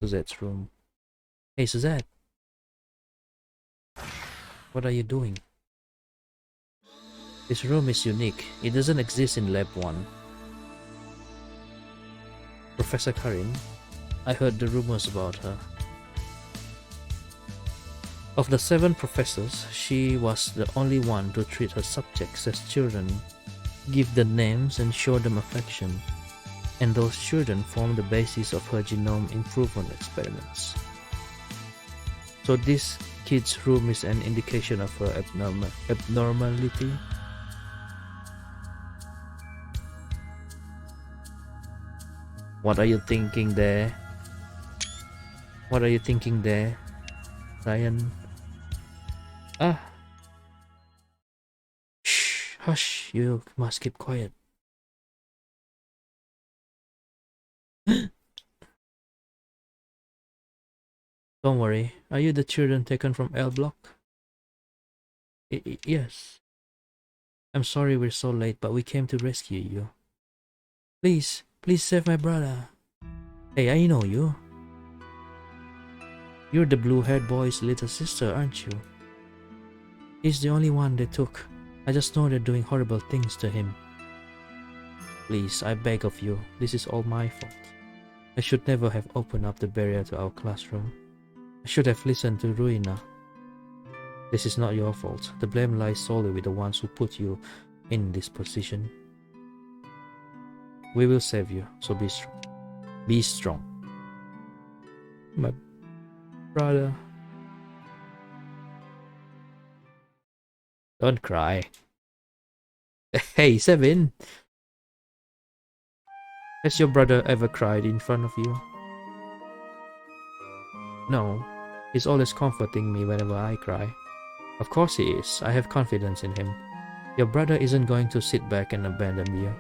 Speaker 3: Suzette's room. Hey, Suzette. What are you doing? This room is unique. It doesn't exist in Lab 1. Professor Karin, I heard the rumors about her. Of the 7 professors, she was the only one to treat her subjects as children, give them names and show them affection, and those children form the basis of her genome improvement experiments. So this kid's room is an indication of her abnormality. What are you thinking there? What are you thinking there, Ryan? Shh, hush, you must keep quiet. Don't worry, are you the children taken from L Block? Yes.
Speaker 1: I'm sorry we're so late, but we came to rescue you. Please, please save my brother. Hey, I know you. You're the blue-haired boy's little sister, aren't you? He's the only one they took. I just know they're doing horrible things to him. Please, I beg of you, this is all my fault. I should never have opened up the barrier to our classroom. I should have listened to Ruina. This is not your fault. The blame lies solely with the ones who put you in this position. We will save you, so be strong. Be strong. My brother. Don't cry. Hey, Seven! Has your brother ever cried in front of you? No. He's always comforting me whenever I cry. Of course he is. I have confidence in him. Your brother isn't going to sit back and abandon you.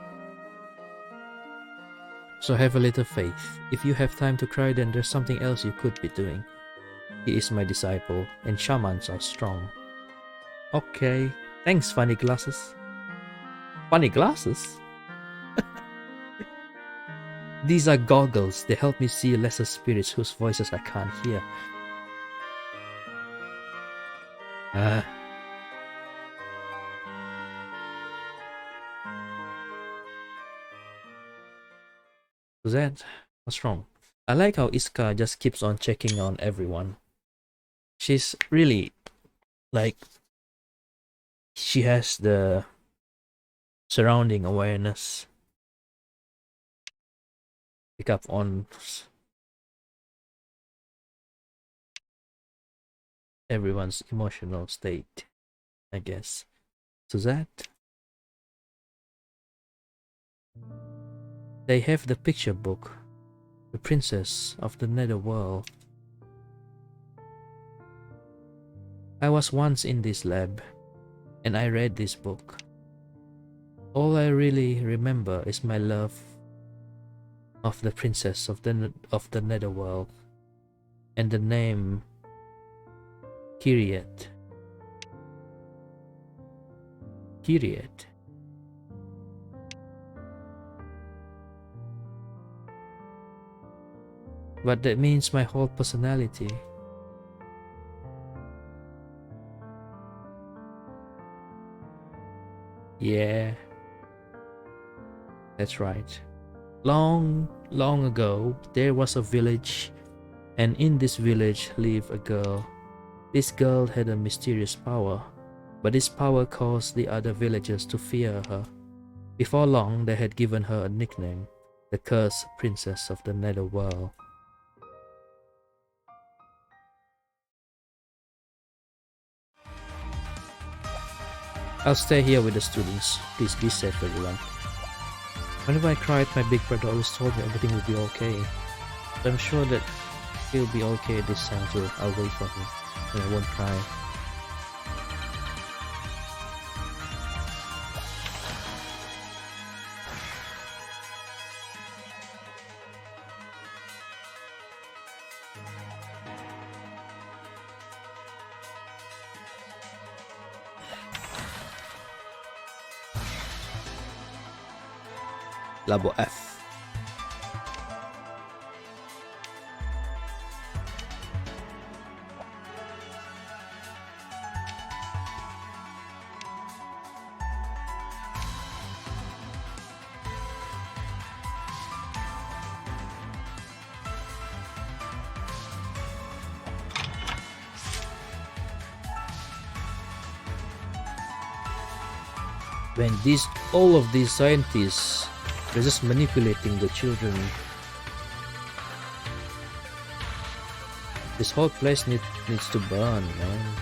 Speaker 1: So have a little faith. If you have time to cry, then there's something else you could be doing. He is my disciple, and shamans are strong. Okay. Thanks, funny glasses. Funny glasses? These are goggles. They help me see lesser spirits whose voices I can't hear. Suzette, what's wrong? I like how Iska just keeps on checking on everyone. She's really, like, she has the surrounding awareness. Pick up on everyone's emotional state, I guess. Suzette? They have the picture book. The Princess of the Netherworld. I was once in this lab, and I read this book. All I really remember is my love of the Princess of the Netherworld, and the name Kyriet. Kyriet. But that means my whole personality. Yeah, that's right. Long, long ago, there was a village, and in this village lived a girl. This girl had a mysterious power, but this power caused the other villagers to fear her. Before long, they had given her a nickname, the Cursed Princess of the Netherworld. I'll stay here with the students. Please be safe, everyone. Whenever I cried, my big brother always told me everything would be okay. But I'm sure that he'll be okay this time too. I'll wait for him, and I won't cry. Labo F. When all of these scientists, they're just manipulating the children. This whole place needs to burn, man.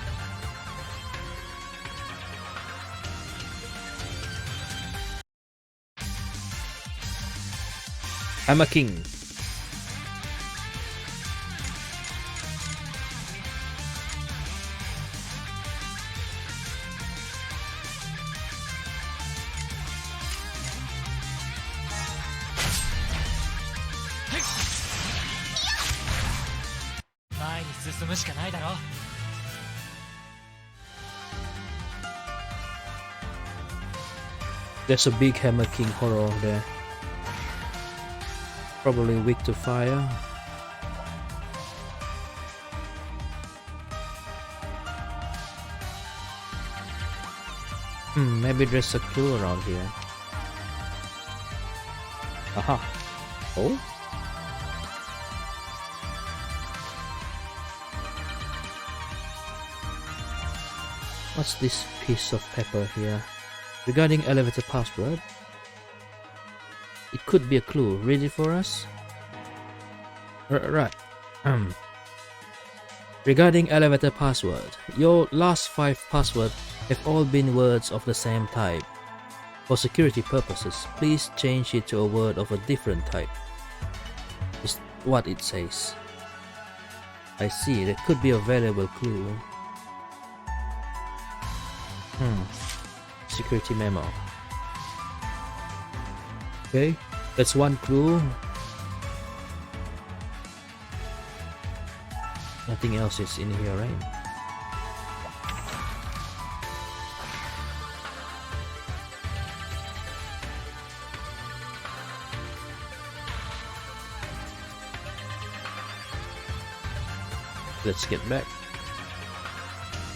Speaker 1: I'm a king. There's a big Hammer King horror there. Probably weak to fire. Maybe there's a clue around here. Aha. Oh? What's this piece of paper here? Regarding elevator password? It could be a clue. Read it for us? Right. Regarding elevator password, your last 5 passwords have all been words of the same type. For security purposes, please change it to a word of a different type. Is what it says. I see, that could be a valuable clue. Security memo. Okay, that's one clue. Nothing else is in here, right? Let's get back.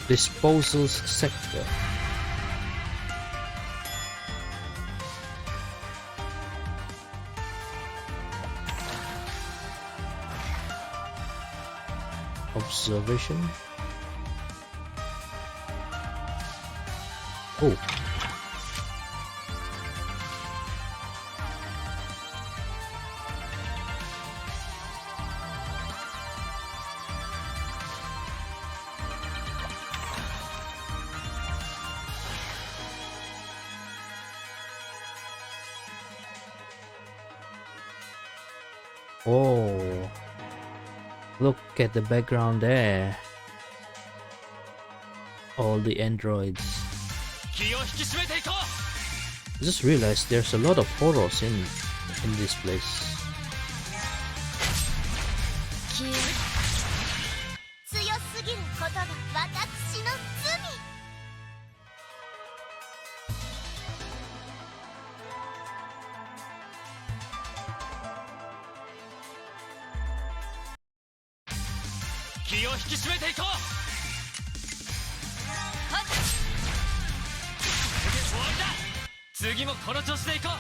Speaker 1: Disposal sector. Observation. Oh. Oh. Look at the background there. All the androids. I just realized there's a lot of horrors in this place.
Speaker 2: 強すぎることが私の罪。
Speaker 4: 気を引き締めていこう。はっ。終わりだ。次もこの調子でいこう。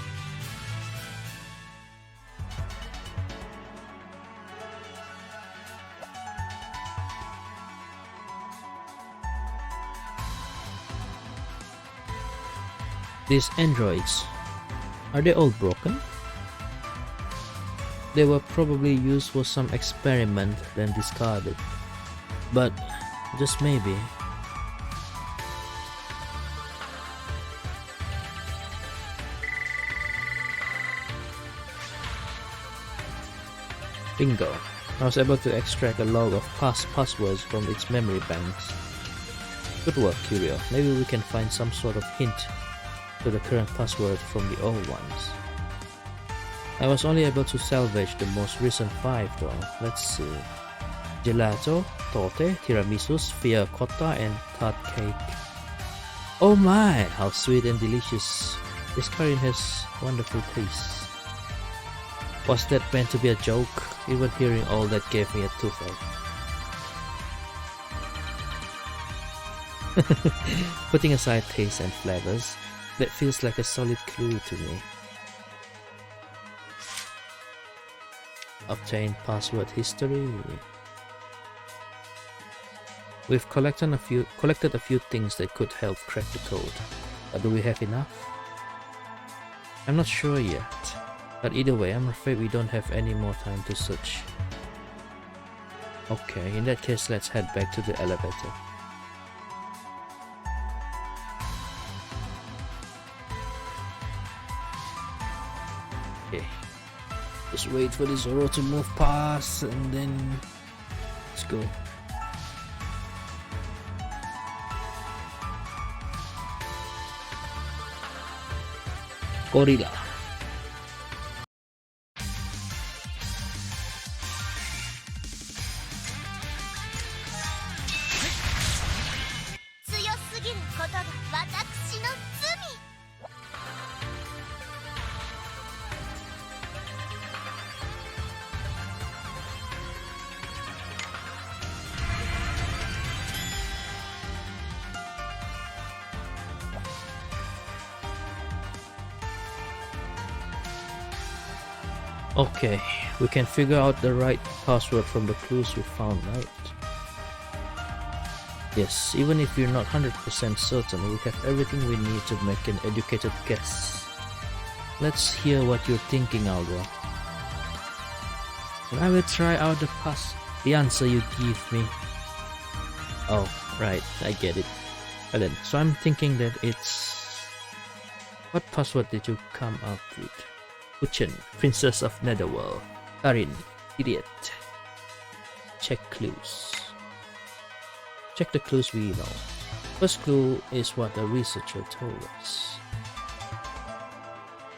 Speaker 1: These androids, are they all broken? They were probably used for some experiment then discarded. But just maybe. Bingo. I was able to extract a log of past passwords from its memory banks. Good work, Curio. Maybe we can find some sort of hint to the current password from the old ones. I was only able to salvage the most recent 5 though. Let's see. Gelato, torte, tiramisu, sphere cotta, and tart cake. Oh my, how sweet and delicious. This curry has wonderful taste. Was that meant to be a joke? Even hearing all that gave me a toothache. Putting aside taste and flavors, that feels like a solid clue to me. Obtain password history. We've collected a few things that could help crack the code, but do we have enough? I'm not sure yet, but either way, I'm afraid we don't have any more time to search. Okay, in that case, let's head back to the elevator. Okay. Just wait for the Zoro to move past and then let's go. Gorilla. Okay, we can figure out the right password from the clues we found, right? Yes, even if we're not 100% certain, we have everything we need to make an educated guess. Let's hear what you're thinking, Aldo. I will try out the answer you give me. Oh, right, I get it. Well then, so I'm thinking that it's... What password did you come up with? Uchin, Princess of Netherworld. Karin, Idiot. Check clues. Check the clues we know. First clue is what the researcher told us.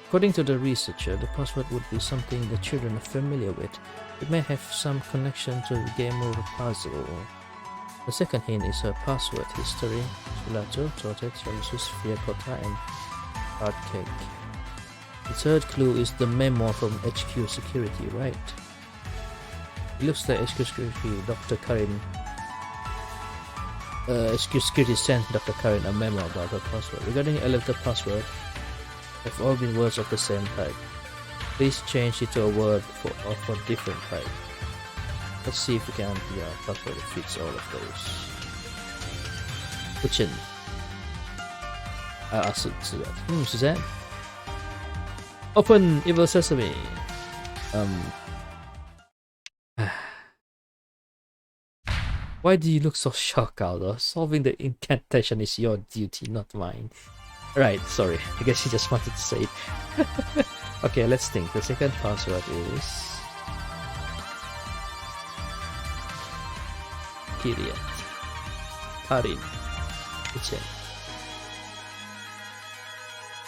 Speaker 1: According to the researcher, the password would be something the children are familiar with. It may have some connection to the game or the puzzle. The second hint is her password history. Gelato, Torte, Tiramisu, Sphere, Cotta, and Hard Cake. The third clue is the memo from HQ Security, right? It looks like HQ Security, Dr. Karin. HQ Security sent Dr. Karin a memo about her password. Regarding elevator password, have all been words of the same type. Please change it to a word of a different type. Let's see if we can figure out a password that fits all of those. Puchin. I asked Suzette. Suzette? Open Evil Sesame. Why do you look so shocked, Aldo? Solving the incantation is your duty, not mine. Right, sorry. I guess you just wanted to say it. Okay, let's think. The second password is... Period. Karin. Puchen.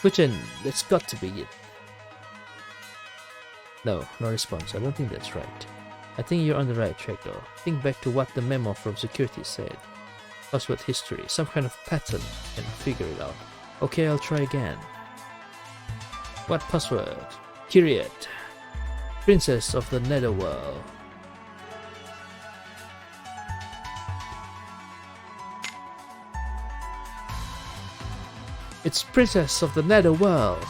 Speaker 1: Puchen, that's got to be it. No response. I don't think that's right. I think you're on the right track though. Think back to what the memo from security said. Password history, some kind of pattern, and figure it out. Okay, I'll try again. What password? Kyriet. Princess of the Netherworld. It's Princess of the Netherworld.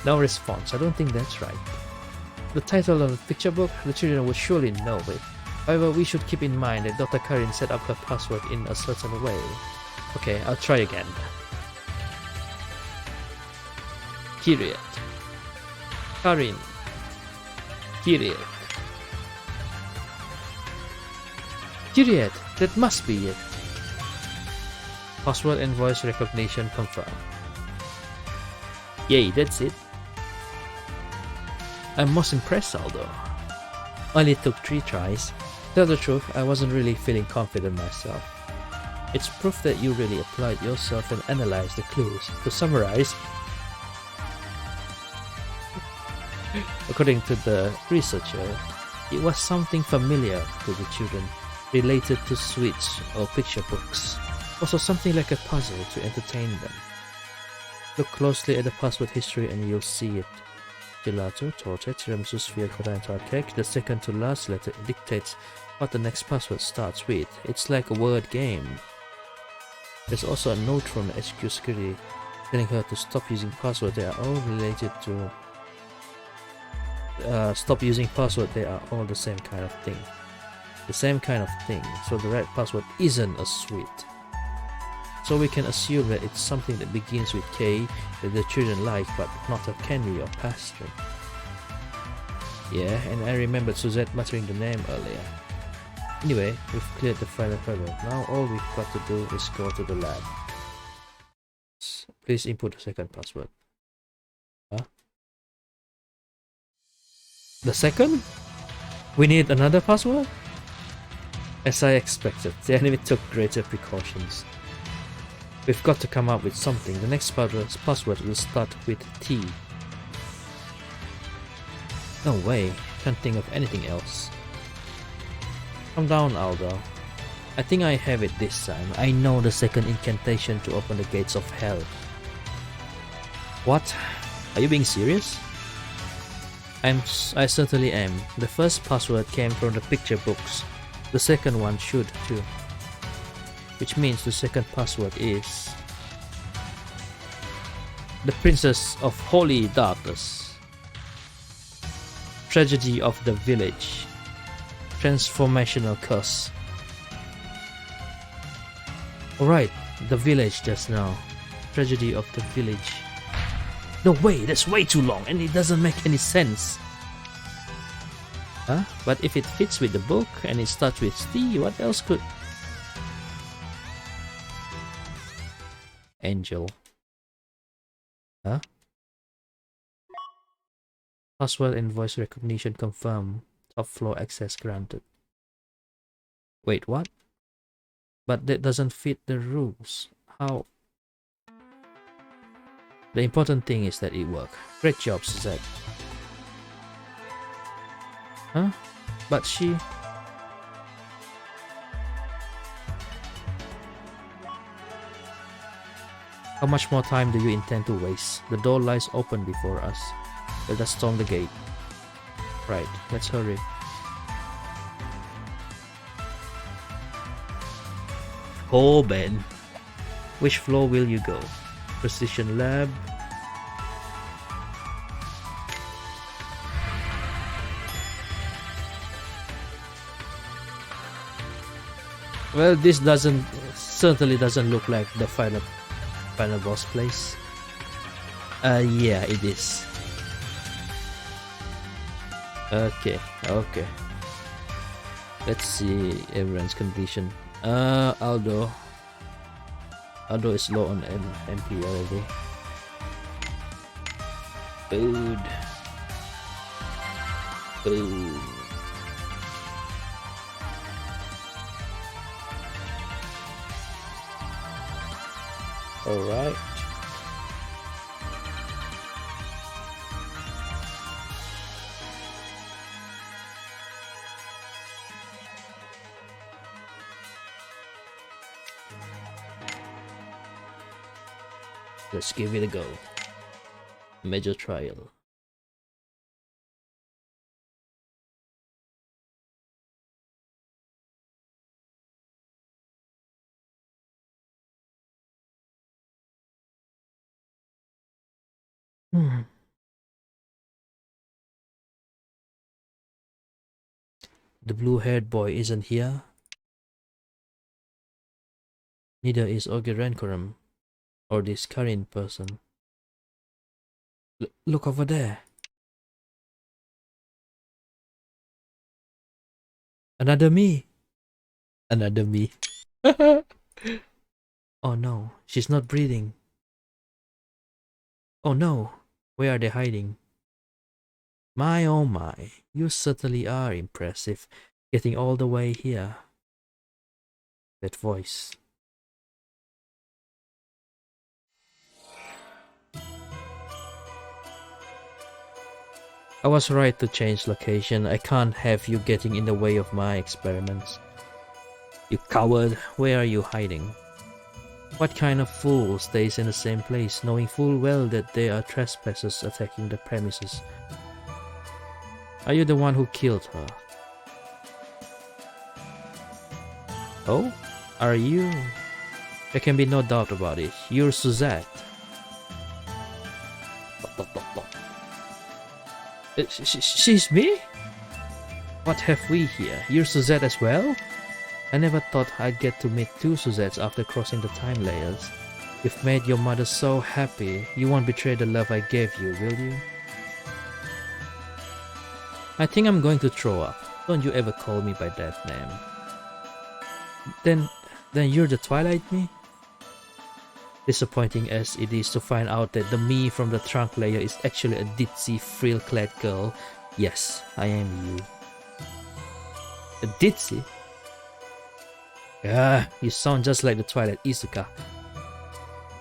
Speaker 1: No response. I don't think that's right. The title of the picture book, the children would surely know it. However, we should keep in mind that Dr. Karin set up her password in a certain way. Okay, I'll try again. Kyriet. Karin. Kyriet. Kyriet, that must be it. Password and voice recognition confirmed. Yay, that's it. I'm most impressed, Aldo. Only took 3 tries. To tell the truth, I wasn't really feeling confident myself. It's proof that you really applied yourself and analyzed the clues. To summarize, according to the researcher, it was something familiar to the children, related to sweets or picture books. Also something like a puzzle to entertain them. Look closely at the password history and you'll see it. Gelato, Torte, Tiramisu, Sphere, Cotta, and Hard Cake. The second to last letter dictates what the next password starts with. It's like a word game. There's also a note from the HQ Security telling her to stop using passwords. They are all related to... stop using password. They are all the same kind of thing. The same kind of thing. So the right password isn't a sweet. So we can assume that it's something that begins with K that the children like, but not a candy or pastry. Yeah, and I remembered Suzette muttering the name earlier. Anyway, we've cleared the final hurdle. Now all we've got to do is go to the lab. Please input the second password. Huh? The second? We need another password? As I expected, the enemy took greater precautions. We've got to come up with something. The next password will start with T. No way, can't think of anything else. Calm down, Aldo. I think I have it this time. I know the second incantation to open the gates of hell. What? Are you being serious? I certainly am. The first password came from the picture books. The second one should too. Which means the second password is the Princess of Holy Darkness. Tragedy of the village. Transformational curse. Alright, the village just now. Tragedy of the village. No way, that's way too long and it doesn't make any sense. Huh? But if it fits with the book and it starts with T, what else could... Angel. Huh? Password and voice recognition confirmed. Top floor access granted. Wait, what? But that doesn't fit the rules. How? The important thing is that it worked. Great job, Suzette. Huh? But she... How much more time do you intend to waste? The door lies open before us. Let us storm the gate. Right, let's hurry. Oh, Ben. Which floor will you go? Precision lab. Well, this certainly doesn't look like the final boss place. Yeah, it is. Okay. Let's see everyone's condition. Aldo is low on MP already. Food. Alright. Let's give it a go. Major trial. The blue-haired boy isn't here. Neither is Ogerankorum or this Karin person. Look over there. Another me. Oh no, she's not breathing. Oh no, where are they hiding? My oh my, you certainly are impressive, getting all the way here. That voice. I was right to change location. I can't have you getting in the way of my experiments. You coward, where are you hiding? What kind of fool stays in the same place, knowing full well that there are trespassers attacking the premises? Are you the one who killed her? Oh? Are you? There can be no doubt about it. You're Suzette. She's me? What have we here? You're Suzette as well? I never thought I'd get to meet two Suzettes after crossing the time layers. You've made your mother so happy. You won't betray the love I gave you, will you? I think I'm going to throw up. Don't you ever call me by that name. Then you're the Twilight me? Disappointing as it is to find out that the me from the trunk layer is actually a ditzy, frill-clad girl. Yes, I am you. A ditzy? Ah, you sound just like the Twilight Izuka.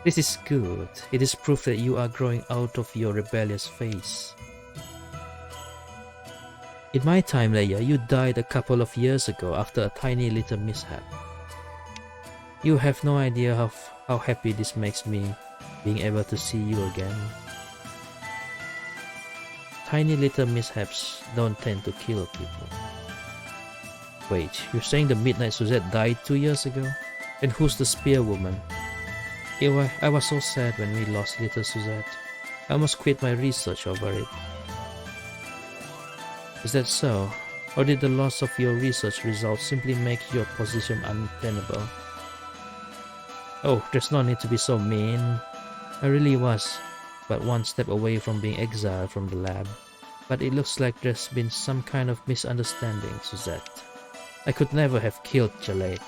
Speaker 1: This is good. It is proof that you are growing out of your rebellious phase. In my time layer, you died a couple of years ago after a tiny little mishap. You have no idea how happy this makes me, being able to see you again. Tiny little mishaps don't tend to kill people. Wait, you're saying the Midnight Suzette died 2 years ago? And who's the spear woman? I was so sad when we lost little Suzette. I almost quit my research over it. Is that so? Or did the loss of your research results simply make your position untenable? Oh, there's no need to be so mean. I really was but one step away from being exiled from the lab. But it looks like there's been some kind of misunderstanding, Suzette. I could never have killed Jalate,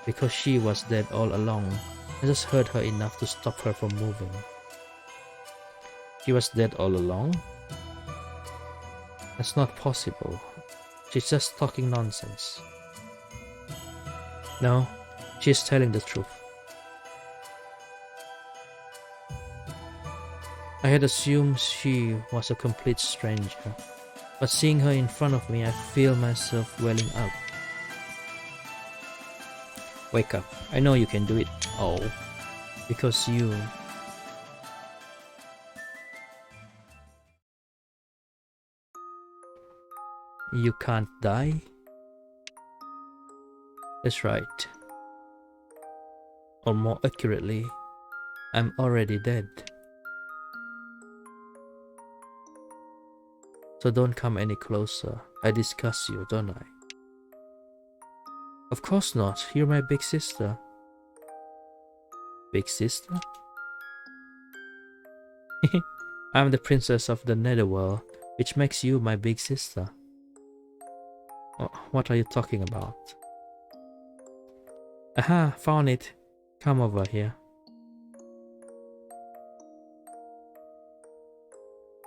Speaker 1: because she was dead all along. I just hurt her enough to stop her from moving. She was dead all along? That's not possible. She's just talking nonsense. No, she's telling the truth. I had assumed she was a complete stranger, but seeing her in front of me, I feel myself welling up. Wake up. I know you can do it. Oh, because you... You can't die? That's right. Or more accurately, I'm already dead. So don't come any closer. I disgust you, don't I? Of course not. You're my big sister. Big sister? I'm the princess of the Netherworld, which makes you my big sister. What are you talking about? Aha, found it. Come over here.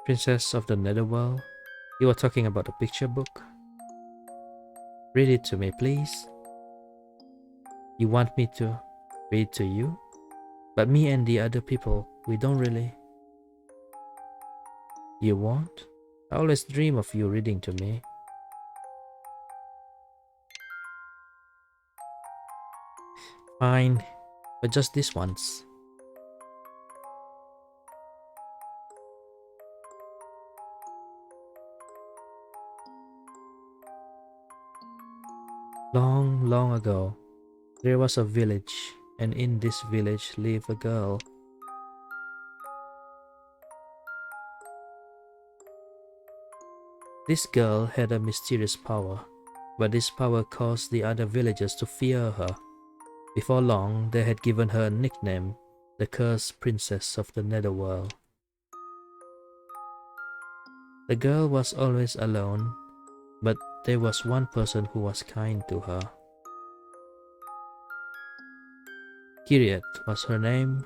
Speaker 1: Princess of the Netherworld? You are talking about the picture book? Read it to me, please. You want me to read to you? But me and the other people, we don't really. You won't? I always dream of you reading to me. Fine, but just this once. Long, long ago, there was a village, and in this village lived a girl. This girl had a mysterious power, but this power caused the other villagers to fear her. Before long, they had given her a nickname, the Cursed Princess of the Netherworld. The girl was always alone, but there was one person who was kind to her. Kiriet was her name.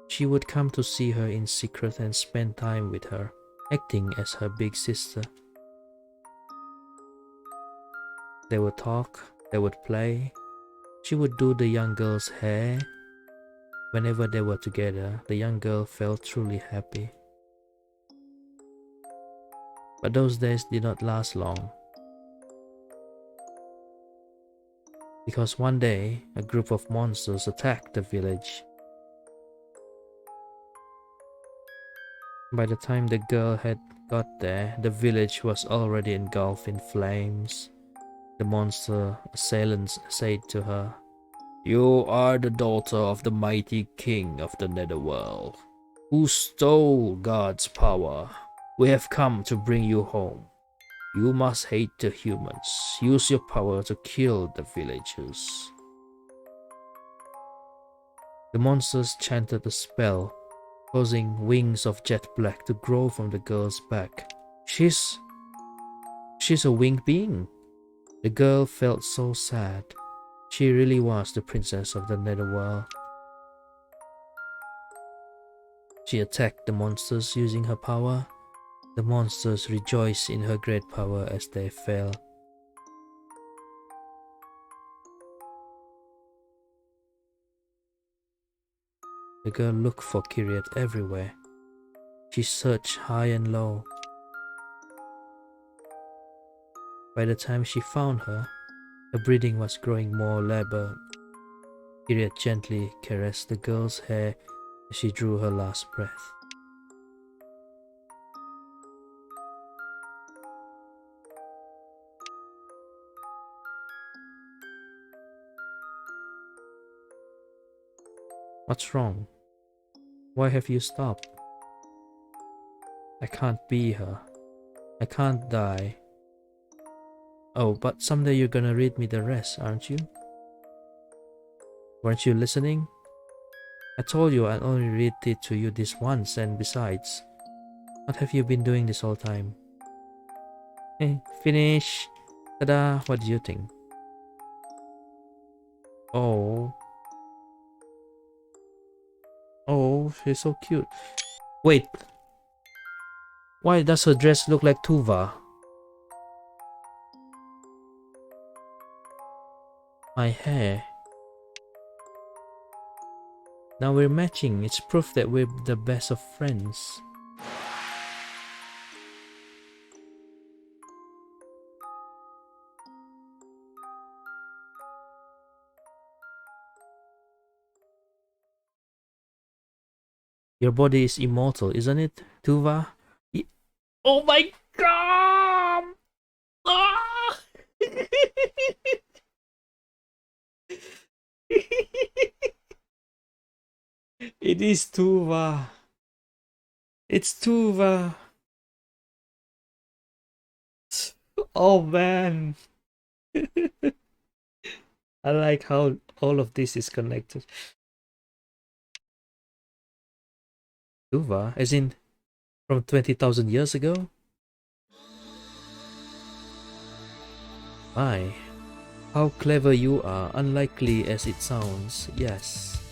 Speaker 1: She would come to see her in secret and spend time with her, acting as her big sister. They would talk, they would play. She would do the young girl's hair. Whenever they were together, the young girl felt truly happy. But those days did not last long. Because one day, a group of monsters attacked the village. By the time the girl had got there, the village was already engulfed in flames. The monster assailants said to her, "You are the daughter of the mighty king of the Netherworld, who stole God's power. We have come to bring you home. You must hate the humans. Use your power to kill the villagers." The monsters chanted a spell, causing wings of jet black to grow from the girl's back. She's a winged being. The girl felt so sad. She really was the princess of the Netherworld. She attacked the monsters using her power. The monsters rejoiced in her great power as they fell. The girl looked for Kiriet everywhere. She searched high and low. By the time she found her, her breathing was growing more labored. Kiriet gently caressed the girl's hair as she drew her last breath. What's wrong? Why have you stopped? I can't be her. I can't die. Oh, but someday you're gonna read me the rest, aren't you? Weren't you listening? I told you I'll only read it to you this once, and besides, what have you been doing this whole time? Hey, finish. Ta-da, what do you think? Oh. Oh, she's so cute. Wait. Why does her dress look like Tuva? My hair. Now we're matching. It's proof that we're the best of friends. Your body is immortal, isn't it, Tuva? Oh my god! Ah! It is Tuva. It's Tuva. Oh man. I like how all of this is connected. Tuva, as in from 20,000 years ago? My, how clever you are, unlikely as it sounds, yes.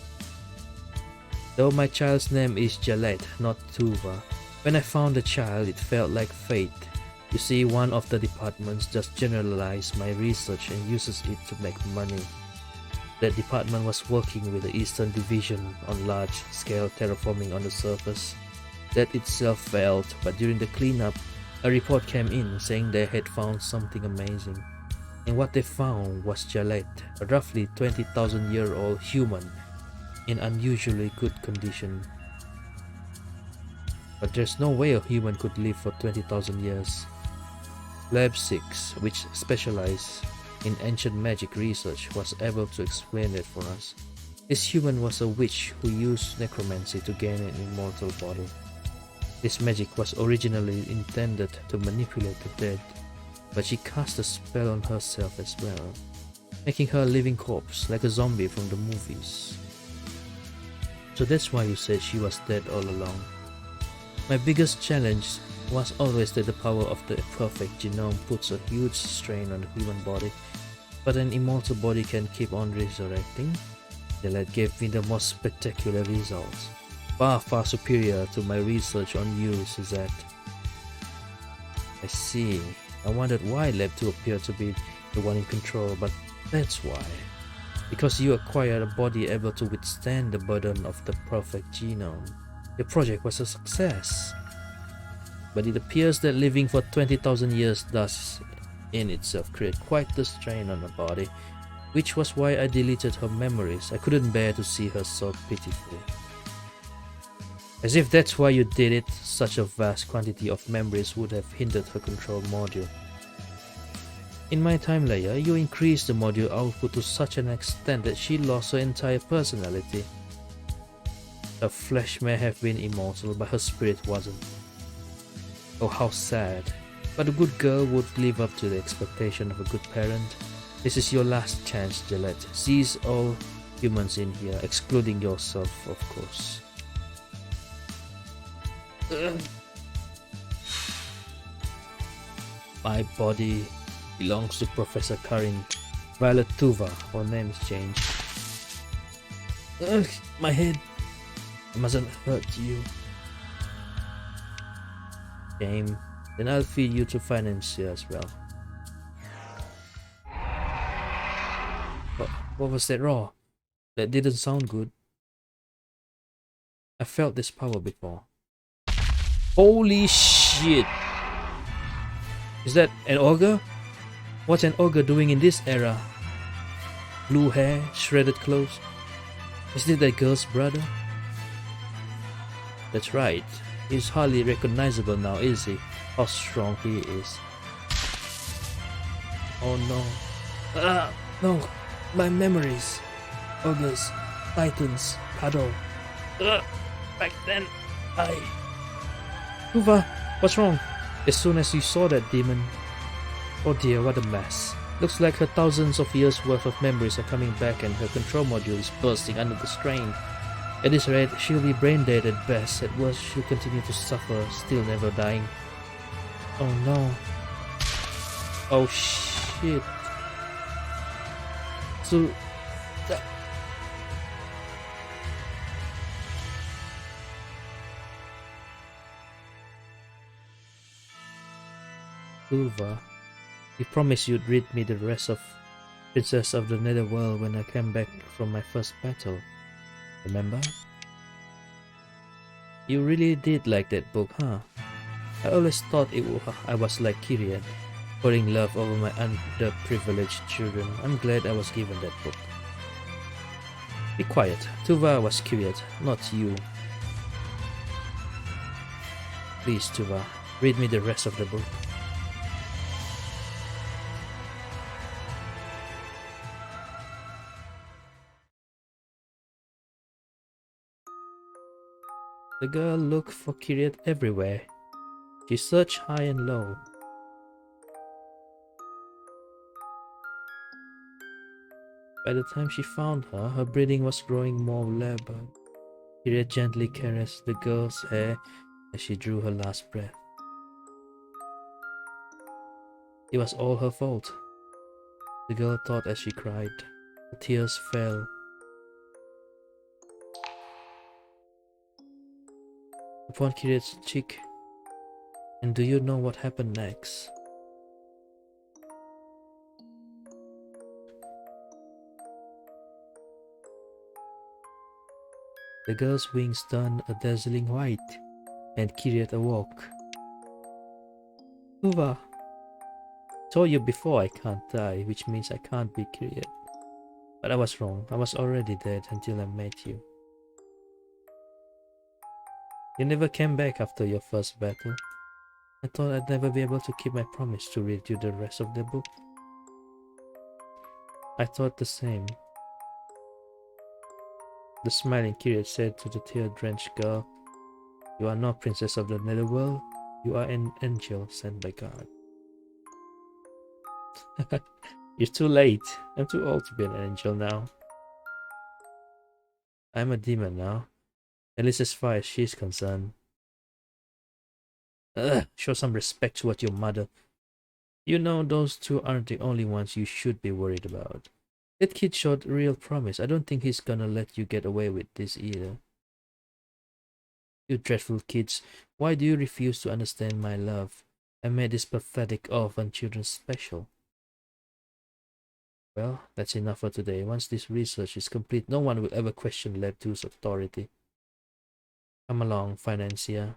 Speaker 1: Though my child's name is Jalette, not Tuva. When I found the child, it felt like fate. You see, one of the departments just generalized my research and uses it to make money. That department was working with the Eastern Division on large-scale terraforming on the surface. That itself failed, but during the cleanup, a report came in saying they had found something amazing. And what they found was Jalette, a roughly 20,000-year-old human in unusually good condition. But there's no way a human could live for 20,000 years. Lab 6, which specialized in ancient magic research, was able to explain it for us. This human was a witch who used necromancy to gain an immortal body. This magic was originally intended to manipulate the dead, but she cast a spell on herself as well, making her a living corpse like a zombie from the movies. So that's why you said she was dead all along. My biggest challenge was always that the power of the perfect genome puts a huge strain on the human body, but an immortal body can keep on resurrecting. That gave me the most spectacular results, far superior to my research on you, Suzette. I see. I wondered why Lab 2 appeared to be the one in control, but that's why. Because you acquired a body able to withstand the burden of the perfect genome. Your project was a success. But it appears that living for 20,000 years does in itself create quite the strain on the body, which was why I deleted her memories. I couldn't bear to see her so pitiful. As if that's why you did it, such a vast quantity of memories would have hindered her control module. In my time layer, you increased the module output to such an extent that she lost her entire personality. Her flesh may have been immortal, but her spirit wasn't. Oh, how sad. But a good girl would live up to the expectation of a good parent. This is your last chance, Jalette. Seize all humans in here, excluding yourself, of course. My body belongs to Professor Karin Violet Tuva. Her name is changed. My head. I mustn't hurt you. Shame. Then I'll feed you to financier as well. What was that raw? That didn't sound good. I felt this power before. Holy shit! Is that an ogre? What's an ogre doing in this era? Blue hair, shredded clothes. Is it that girl's brother? That's right. He's hardly recognizable now, is he? How strong he is. Oh no. No. My memories. Ogres. Titans. Cuddle. Back then, Tuva, what's wrong? As soon as you saw that demon... Oh dear, what a mess. Looks like her thousands of years worth of memories are coming back and her control module is bursting under the strain. At this rate, she'll be brain dead at best. At worst, she'll continue to suffer, still never dying. Oh no. Oh shit. So... Ulva, you promised you'd rid me the rest of Princess of the Netherworld when I came back from my first battle. Remember? You really did like that book, huh? I always thought I was like Kyrian, pouring love over my underprivileged children. I'm glad I was given that book. Be quiet. Tuva was Kyrian, not you. Please, Tuva, read me the rest of the book. The girl looked for Kyrian everywhere. She searched high and low. By the time she found her, her breathing was growing more labored. Kyrian gently caressed the girl's hair as she drew her last breath. It was all her fault, the girl thought as she cried. The tears fell. Upon Kyrian's cheek. And do you know what happened next? The girl's wings turned a dazzling white, and Kyrian awoke. Tuva, told you before I can't die, which means I can't be Kyrian. But I was wrong. I was already dead until I met you. You never came back after your first battle. I thought I'd never be able to keep my promise to read you the rest of the book. I thought the same. The smiling Kyrian said to the tear-drenched girl, "You are not Princess of the Netherworld. You are an angel sent by God." You're too late. I'm too old to be an angel now. I'm a demon now. At least as far as she's concerned. Show some respect toward your mother. You know those two aren't the only ones you should be worried about. That kid showed real promise. I don't think he's gonna let you get away with this either. You dreadful kids, why do you refuse to understand my love? I made these pathetic orphan children special. Well, that's enough for today. Once this research is complete, no one will ever question Lab 2's authority. Come along, financier.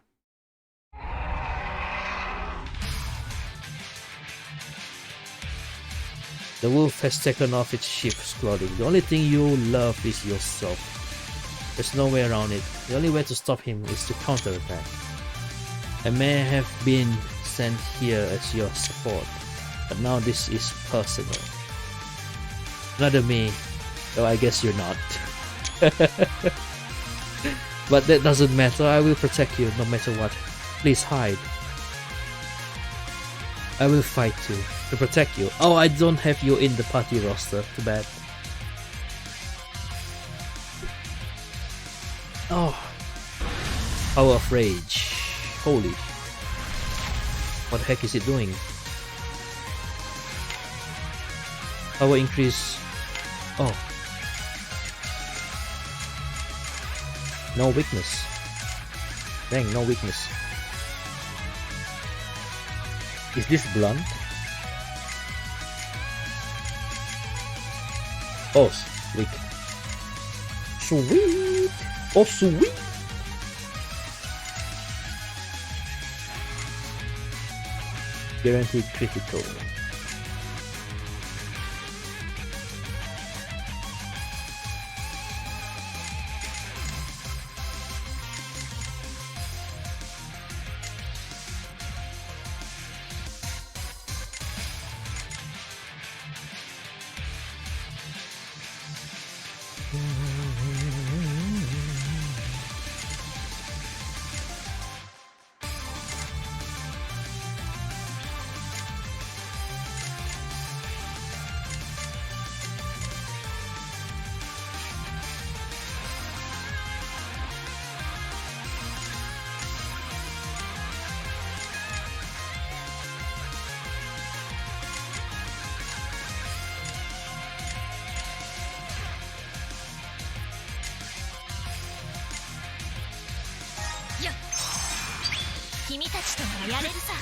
Speaker 1: The wolf has taken off its sheep's clothing. The only thing you love is yourself. There's no way around it. The only way to stop him is to counterattack. I may have been sent here as your support, but now this is personal. Another me, though I guess you're not. But that doesn't matter. I will protect you no matter what. Please hide. I will fight you to protect you. Oh, I don't have you in the party roster. Too bad. Oh. Power of Rage. Holy. What the heck is it doing? Power increase. Oh. No weakness. Dang, no weakness. Is this blunt? Oh, weak. Sweet! Oh, sweet! Guaranteed critical.
Speaker 2: 君たちともやれるさ。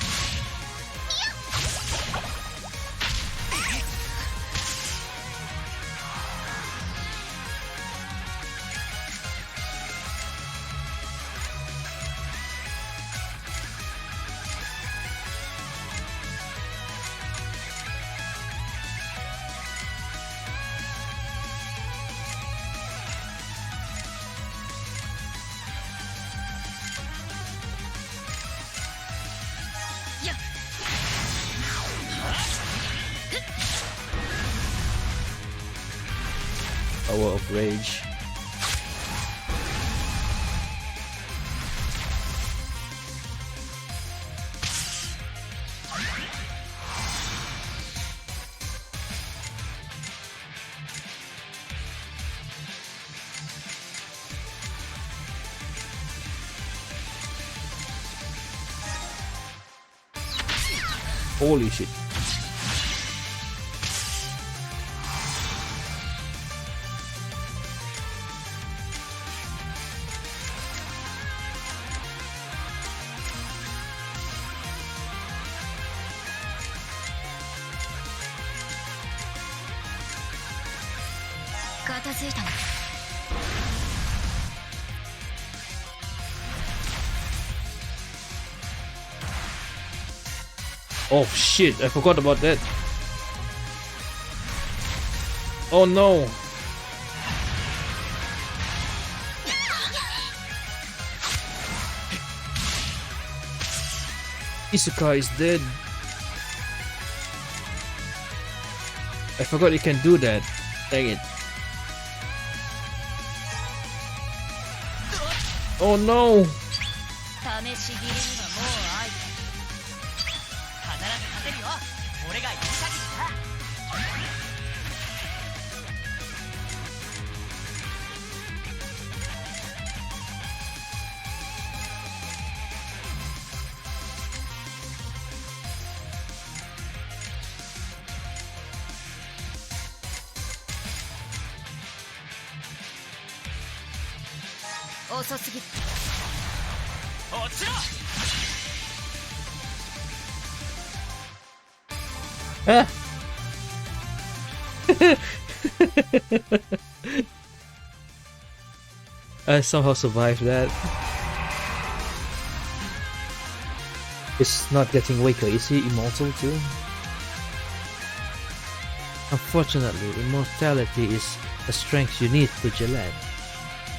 Speaker 1: Power of Rage. Holy shit. Oh shit, I forgot about that. Oh no. Isuka is dead. I forgot you can do that. Dang it. Oh no.
Speaker 2: 試し切りにはもう愛だ。必ず勝てるよ。俺がいる限りさ。遅すぎる。落ちろ。
Speaker 1: Ah. I somehow survived that. He's not getting weaker. Is he immortal too? Unfortunately, immortality is a strength unique to Gillette.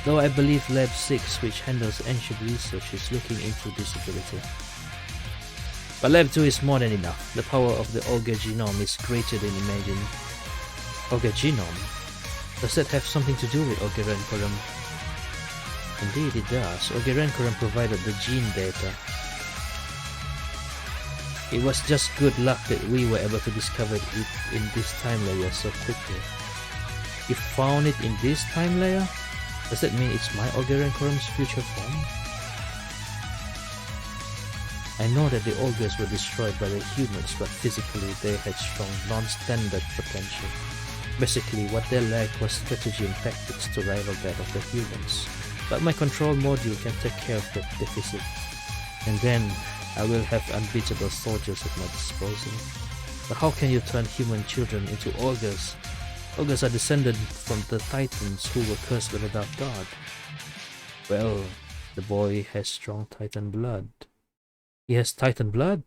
Speaker 1: Though I believe Lab 6, which handles ancient research, is looking into this ability. But Lab 2 is more than enough. The power of the Ogre genome is greater than imagined. Ogre genome? Does that have something to do with Ogre Renkorum? Indeed it does. Ogre Renkorum provided the gene data. It was just good luck that we were able to discover it in this time layer so quickly. You found it in this time layer? Does that mean it's my Ogre Renkorum's future form? I know that the ogres were destroyed by the humans, but physically they had strong, non-standard potential. Basically, what they lacked was strategy and tactics to rival that of the humans. But my control module can take care of that deficit. And then, I will have unbeatable soldiers at my disposal. But how can you turn human children into ogres? Ogres are descended from the Titans who were cursed by the Dark God. Well, the boy has strong Titan blood. He has Titan blood?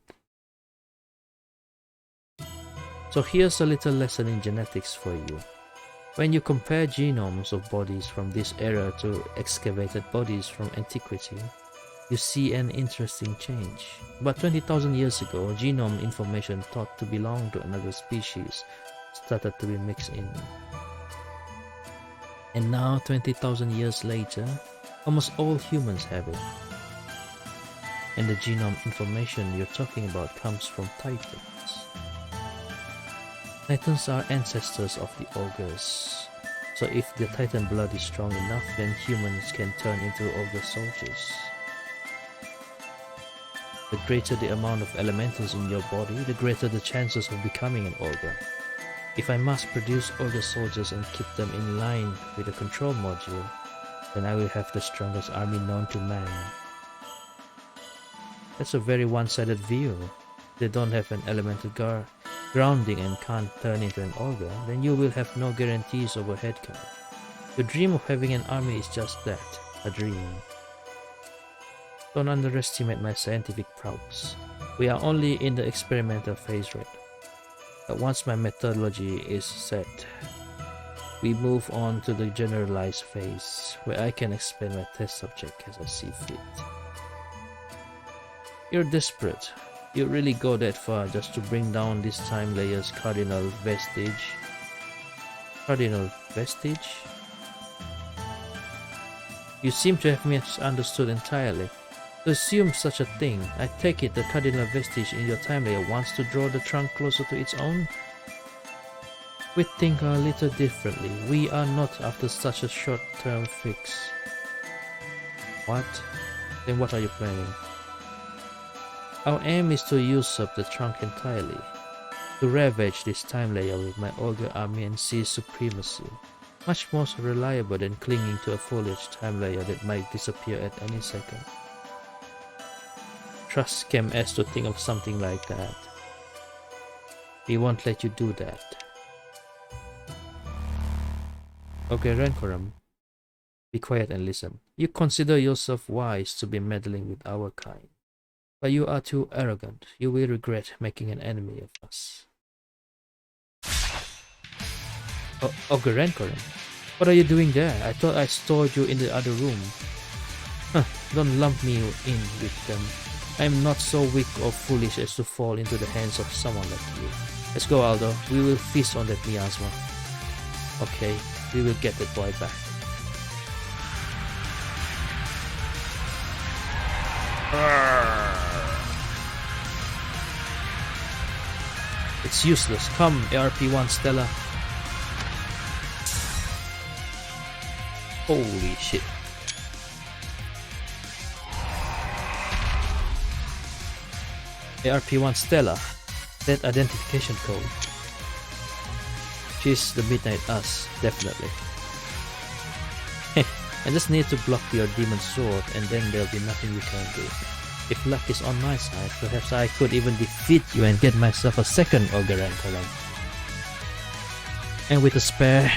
Speaker 1: So here's a little lesson in genetics for you. When you compare genomes of bodies from this era to excavated bodies from antiquity, you see an interesting change. About 20,000 years ago, genome information thought to belong to another species started to be mixed in. And now, 20,000 years later, almost all humans have it. And the genome information you're talking about comes from Titans. Titans are ancestors of the ogres. So if the Titan blood is strong enough, then humans can turn into ogre soldiers. The greater the amount of elementals in your body, the greater the chances of becoming an ogre. If I mass produce ogre soldiers and keep them in line with the control module, then I will have the strongest army known to man. That's a very one-sided view. They don't have an elemental grounding and can't turn into an ogre, then you will have no guarantees over headcount. Your dream of having an army is just that, a dream. Don't underestimate my scientific prowess. We are only in the experimental phase right now. But once my methodology is set, we move on to the generalized phase, where I can explain my test subject as I see fit. You're desperate. You really go that far just to bring down this time layer's cardinal vestige? Cardinal vestige? You seem to have misunderstood entirely. To assume such a thing, I take it the cardinal vestige in your time layer wants to draw the trunk closer to its own? We think a little differently. We are not after such a short-term fix. What? Then what are you planning? Our aim is to usurp the trunk entirely, to ravage this time layer with my ogre army and seize supremacy. Much more reliable than clinging to a foliage time layer that might disappear at any second. Trust Chem S to think of something like that. We won't let you do that. Okay, Rancorum. Be quiet and listen. You consider yourself wise to be meddling with our kind. But you are too arrogant. You will regret making an enemy of us. Ogre Rancorum, what are you doing there? I thought I stored you in the other room. Huh, don't lump me in with them. I am not so weak or foolish as to fall into the hands of someone like you. Let's go, Aldo. We will feast on that miasma. Okay, we will get that boy back. It's useless. Come, ARP-1 Stella. Holy shit. ARP-1 Stella. That identification code. She's the Midnight Us, definitely. I just need to block your demon sword and then there'll be nothing you can do. If luck is on my side, perhaps I could even defeat you and get myself a second Ogre Rancorum. And with a spare,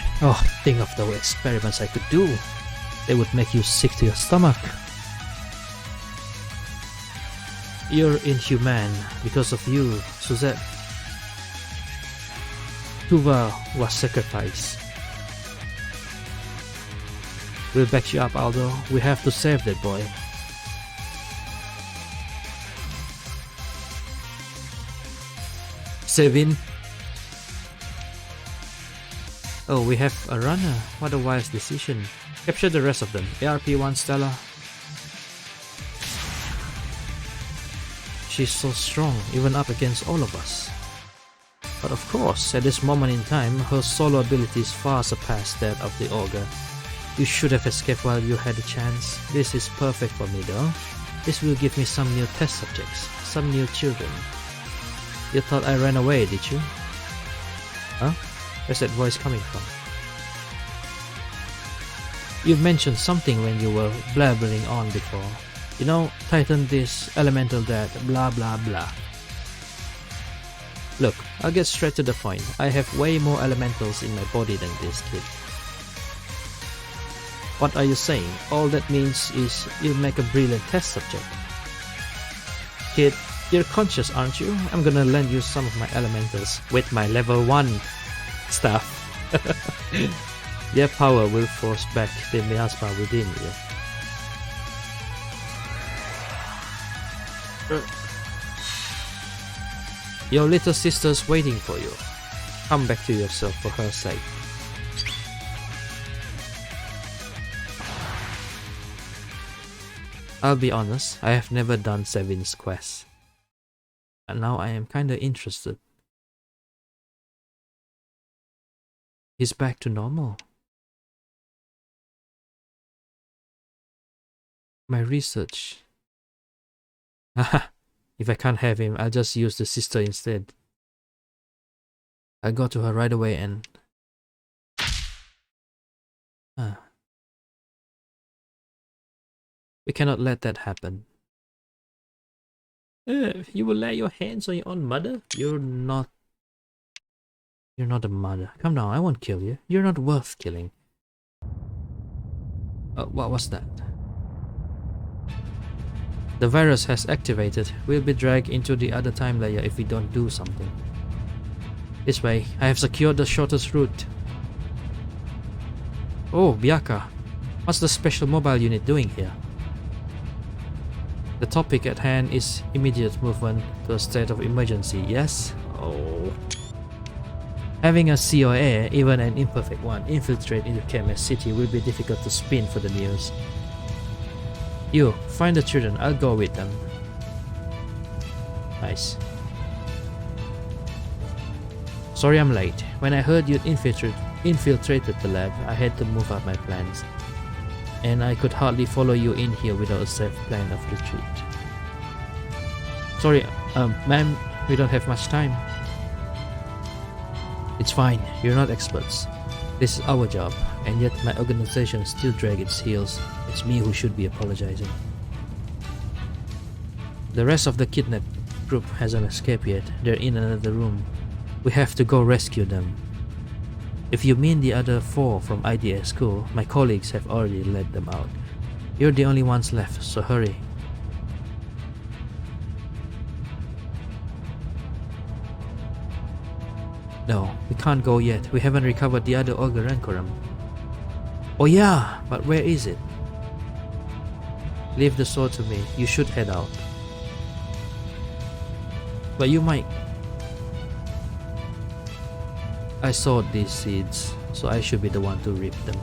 Speaker 1: think of the experiments I could do. They would make you sick to your stomach. You're inhuman. Because of you, Suzette. Tuva was sacrificed. We'll back you up, Aldo. We have to save that boy. Sevin. Oh, we have a runner. What a wise decision. Capture the rest of them. ARP-1 Stella. She's so strong, even up against all of us. But of course, at this moment in time, her solo abilities far surpass that of the ogre. You should have escaped while you had a chance. This is perfect for me though. This will give me some new test subjects, some new children. You thought I ran away, did you? Huh? Where's that voice coming from? You mentioned something when you were blabbering on before. You know, Titan this, Elemental that, blah blah blah. Look, I'll get straight to the point. I have way more elementals in my body than this kid. What are you saying? All that means is you'll make a brilliant test subject. Kid, you're conscious, aren't you? I'm gonna lend you some of my elementals with my level 1 stuff. Their power will force back the miasma within you. Your little sister's waiting for you. Come back to yourself for her sake. I'll be honest, I have never done Sevin's quest. And now I am kinda interested. He's back to normal. My research. Haha, if I can't have him, I'll just use the sister instead. I'll go to her right away and... We cannot let that happen. You will lay your hands on your own mother? You're not a mother. Come down, I won't kill you. You're not worth killing. What was that? The virus has activated. We'll be dragged into the other time layer if we don't do something. This way, I have secured the shortest route. Oh, Biaka. What's the special mobile unit doing here? The topic at hand is immediate movement to a state of emergency, yes? Oh. Having a COA, even an imperfect one, infiltrate into KMS City will be difficult to spin for the news. You, find the children, I'll go with them. Nice. Sorry I'm late. When I heard you'd infiltrated the lab, I had to move up my plans. And I could hardly follow you in here without a safe plan of retreat. Sorry, ma'am, we don't have much time. It's fine, you're not experts. This is our job, and yet my organization still drags its heels. It's me who should be apologizing. The rest of the kidnapped group hasn't escaped yet. They're in another room. We have to go rescue them. If you mean the other 4 from IDS school, my colleagues have already let them out. You're the only ones left, so hurry. No, we can't go yet. We haven't recovered the other Orgarankorum. Oh yeah, but where is it? Leave the sword to me. You should head out. But you might. I sowed these seeds, so I should be the one to reap them.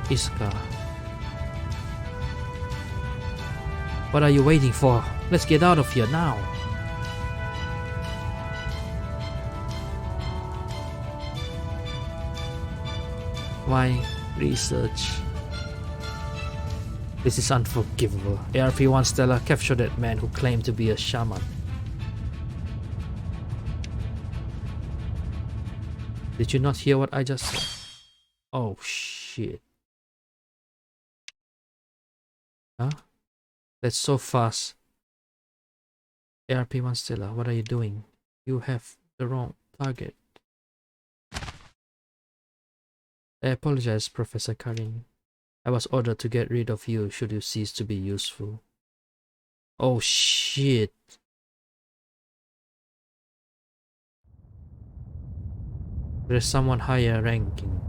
Speaker 1: Iska. What are you waiting for? Let's get out of here now. Why research? This is unforgivable. ARP-1 Stella captured that man who claimed to be a shaman. Did you not hear what I just said? Oh shit. Huh? That's so fast. ARP-1 Stella, what are you doing? You have the wrong target. I apologize, Professor Karin. I was ordered to get rid of you should you cease to be useful. Oh shit. There's someone higher ranking.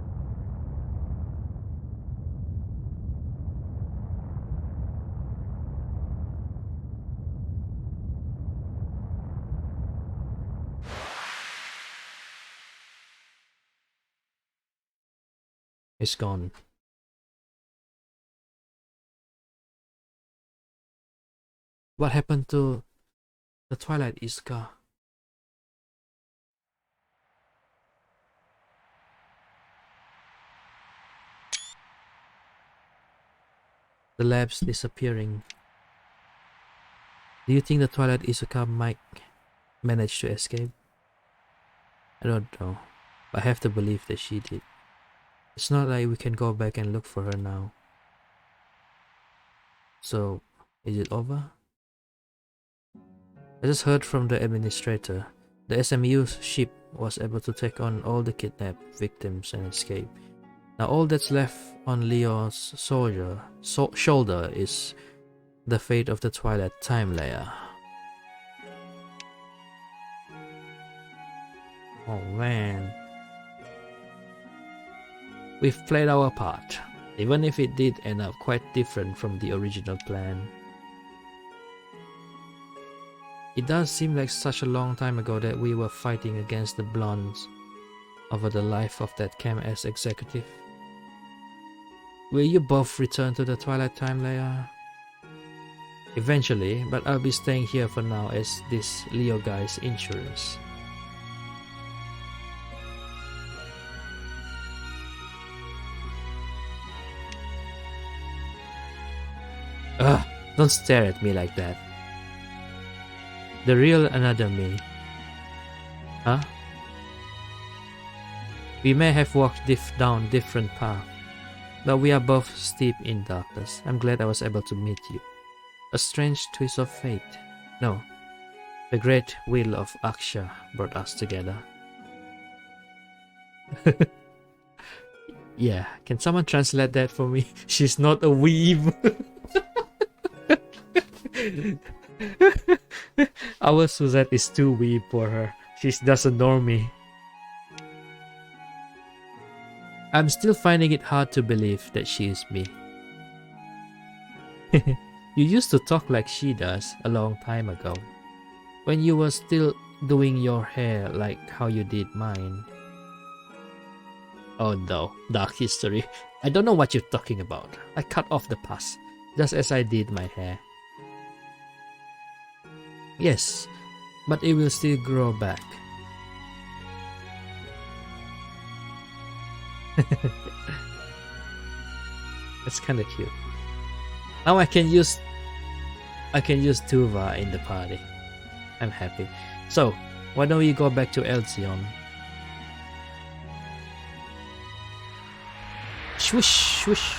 Speaker 1: It's gone. What happened to the Twilight Iska? The lab's disappearing. Do you think the Twilight Izuka might manage to escape? I don't know, but I have to believe that she did. It's not like we can go back and look for her now. So, is it over? I just heard from the administrator. The SMU ship was able to take on all the kidnapped victims and escape. Now all that's left on Leon's shoulder is the fate of the Twilight Time Layer. Oh man. We've played our part, even if it did end up quite different from the original plan. It does seem like such a long time ago that we were fighting against the Blondes over the life of that KMS executive. Will you both return to the Twilight Time Layer? Eventually, but I'll be staying here for now as this Leo guy's insurance. Ugh, don't stare at me like that. The real another me. Huh? We may have walked down different paths, But we are both steeped in darkness. I'm glad I was able to meet you. A strange twist of fate. No, the great will of Aksha brought us together. Yeah, can someone translate that for me? She's not a weeb. Our Suzette is too weeb for her. She's just a normie. I'm still finding it hard to believe that she is me. You used to talk like she does a long time ago, when you were still doing your hair like how you did mine. Oh no, dark history. I don't know what you're talking about. I cut off the past, just as I did my hair. Yes, but it will still grow back. That's kinda cute. Now I can use Tuva in the party. I'm happy. So, why don't we go back to Elzion? Swoosh, swoosh.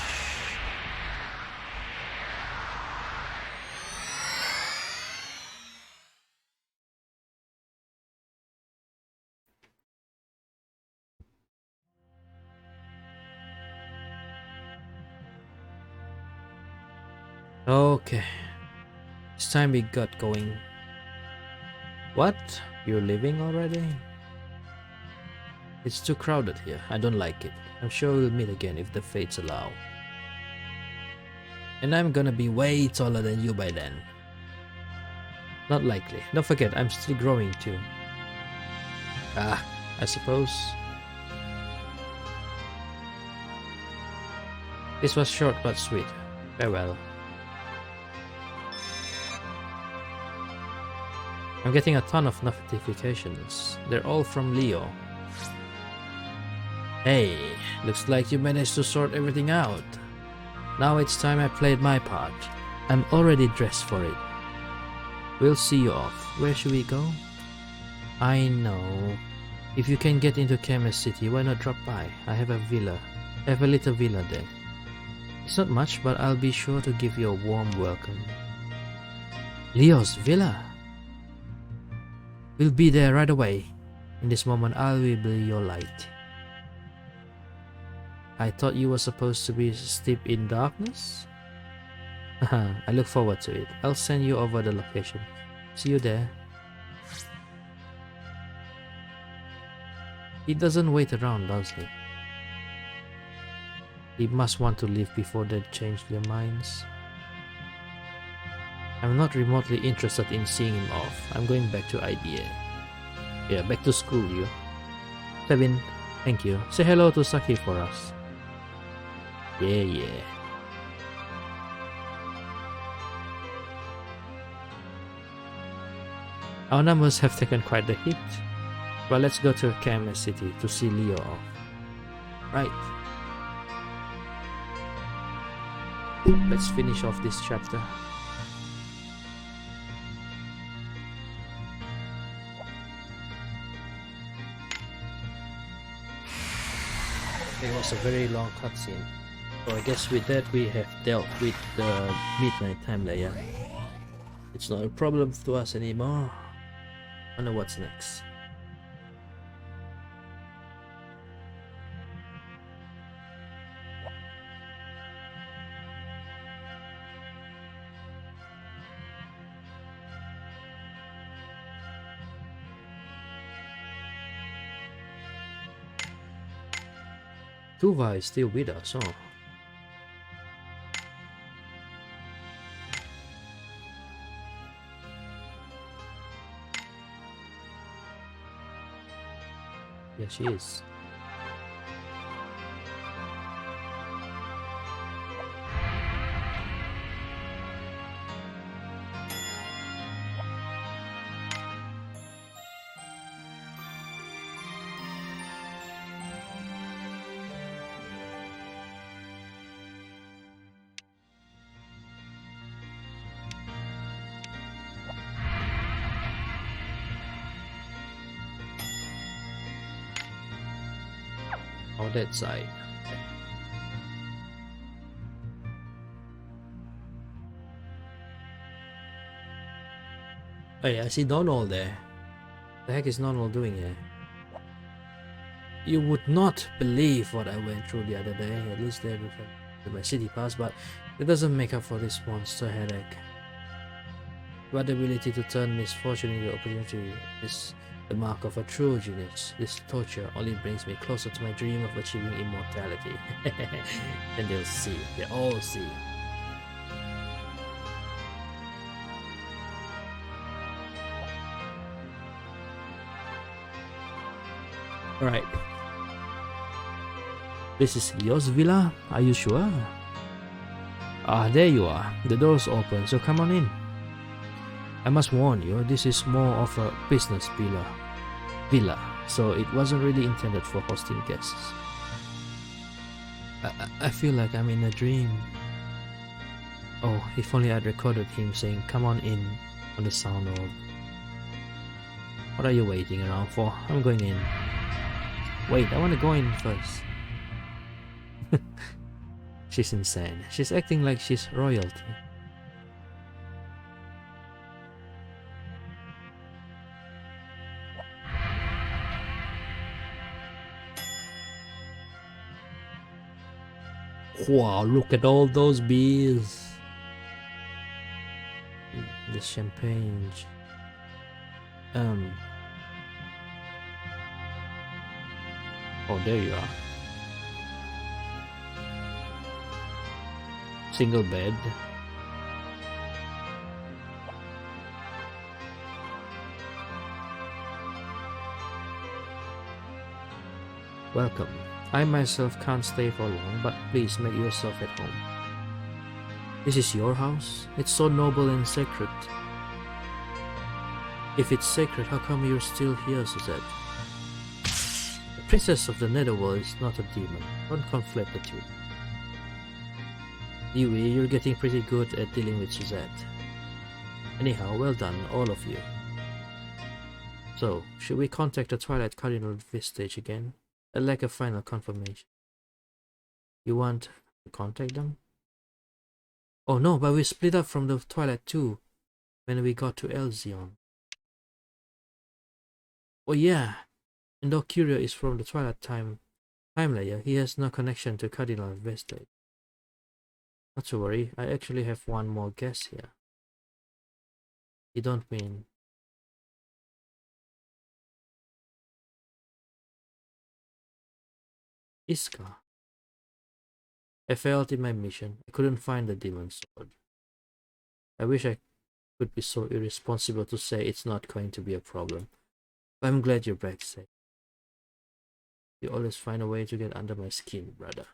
Speaker 1: Okay. It's time we got going. What? You're leaving already? It's too crowded here. I don't like it. I'm sure we'll meet again if the fates allow. And I'm gonna be way taller than you by then. Not likely. Don't forget, I'm still growing too. Ah, I suppose. This was short but sweet. Farewell. I'm getting a ton of notifications. They're all from Leo. Hey, looks like you managed to sort everything out. Now it's time I played my part. I'm already dressed for it. We'll see you off. Where should we go? I know. If you can get into Kemes City, why not drop by? I have a little villa there. It's not much, but I'll be sure to give you a warm welcome. Leo's villa? We'll be there right away. In this moment, I will be your light. I thought you were supposed to be steeped in darkness? I look forward to it. I'll send you over the location. See you there. He doesn't wait around, does he? He must want to leave before they change their minds. I'm not remotely interested in seeing him off. I'm going back to IDA. Yeah, back to school, you. Kevin, thank you. Say hello to Saki for us. Yeah. Our numbers have taken quite the hit. But let's go to Kemes City to see Leo off. Right. Let's finish off this chapter. It was a very long cutscene. So I guess with that we have dealt with the midnight time layer. It's not a problem to us anymore. I wonder what's next. Tuva is still with us, huh? Yeah, she is. On that side. Oh yeah, I see Donald there. The heck is Donald doing here? You would not believe what I went through the other day, at least there with my city pass, but it doesn't make up for this monster headache. But the ability to turn misfortune into opportunity is the mark of a true genius. This torture only brings me closer to my dream of achieving immortality. And they'll see, they'll all see. Alright. This is yours, villa? Are you sure? Ah, there you are. The door's open, so come on in. I must warn you, this is more of a business villa, so it wasn't really intended for hosting guests. I feel like I'm in a dream. Oh, if only I'd recorded him saying come on in on the soundboard. What are you waiting around for? I'm going in. Wait, I want to go in first. She's insane. She's acting like she's royalty. Wow, look at all those beers. The champagne. Oh, there you are. Single bed. Welcome. I myself can't stay for long, but please make yourself at home. This is your house? It's so noble and sacred. If it's sacred, how come you're still here, Suzette? The princess of the Netherworld is not a demon. Don't conflict the two. Yui, you're getting pretty good at dealing with Suzette. Anyhow, well done, all of you. So, should we contact the Twilight Cardinal at this stage again? I'd like a final confirmation. You want to contact them? Oh no, but we split up from the Twilight too when we got to Elzion. Oh yeah, and though Curio is from the Twilight time layer, he has no connection to Cardinal Vestige. Not to worry, I actually have one more guess here. You don't mean... Iska. I failed in my mission. I couldn't find the demon sword. I wish I could be so irresponsible to say it's not going to be a problem. But I'm glad you're back safe. You always find a way to get under my skin, brother.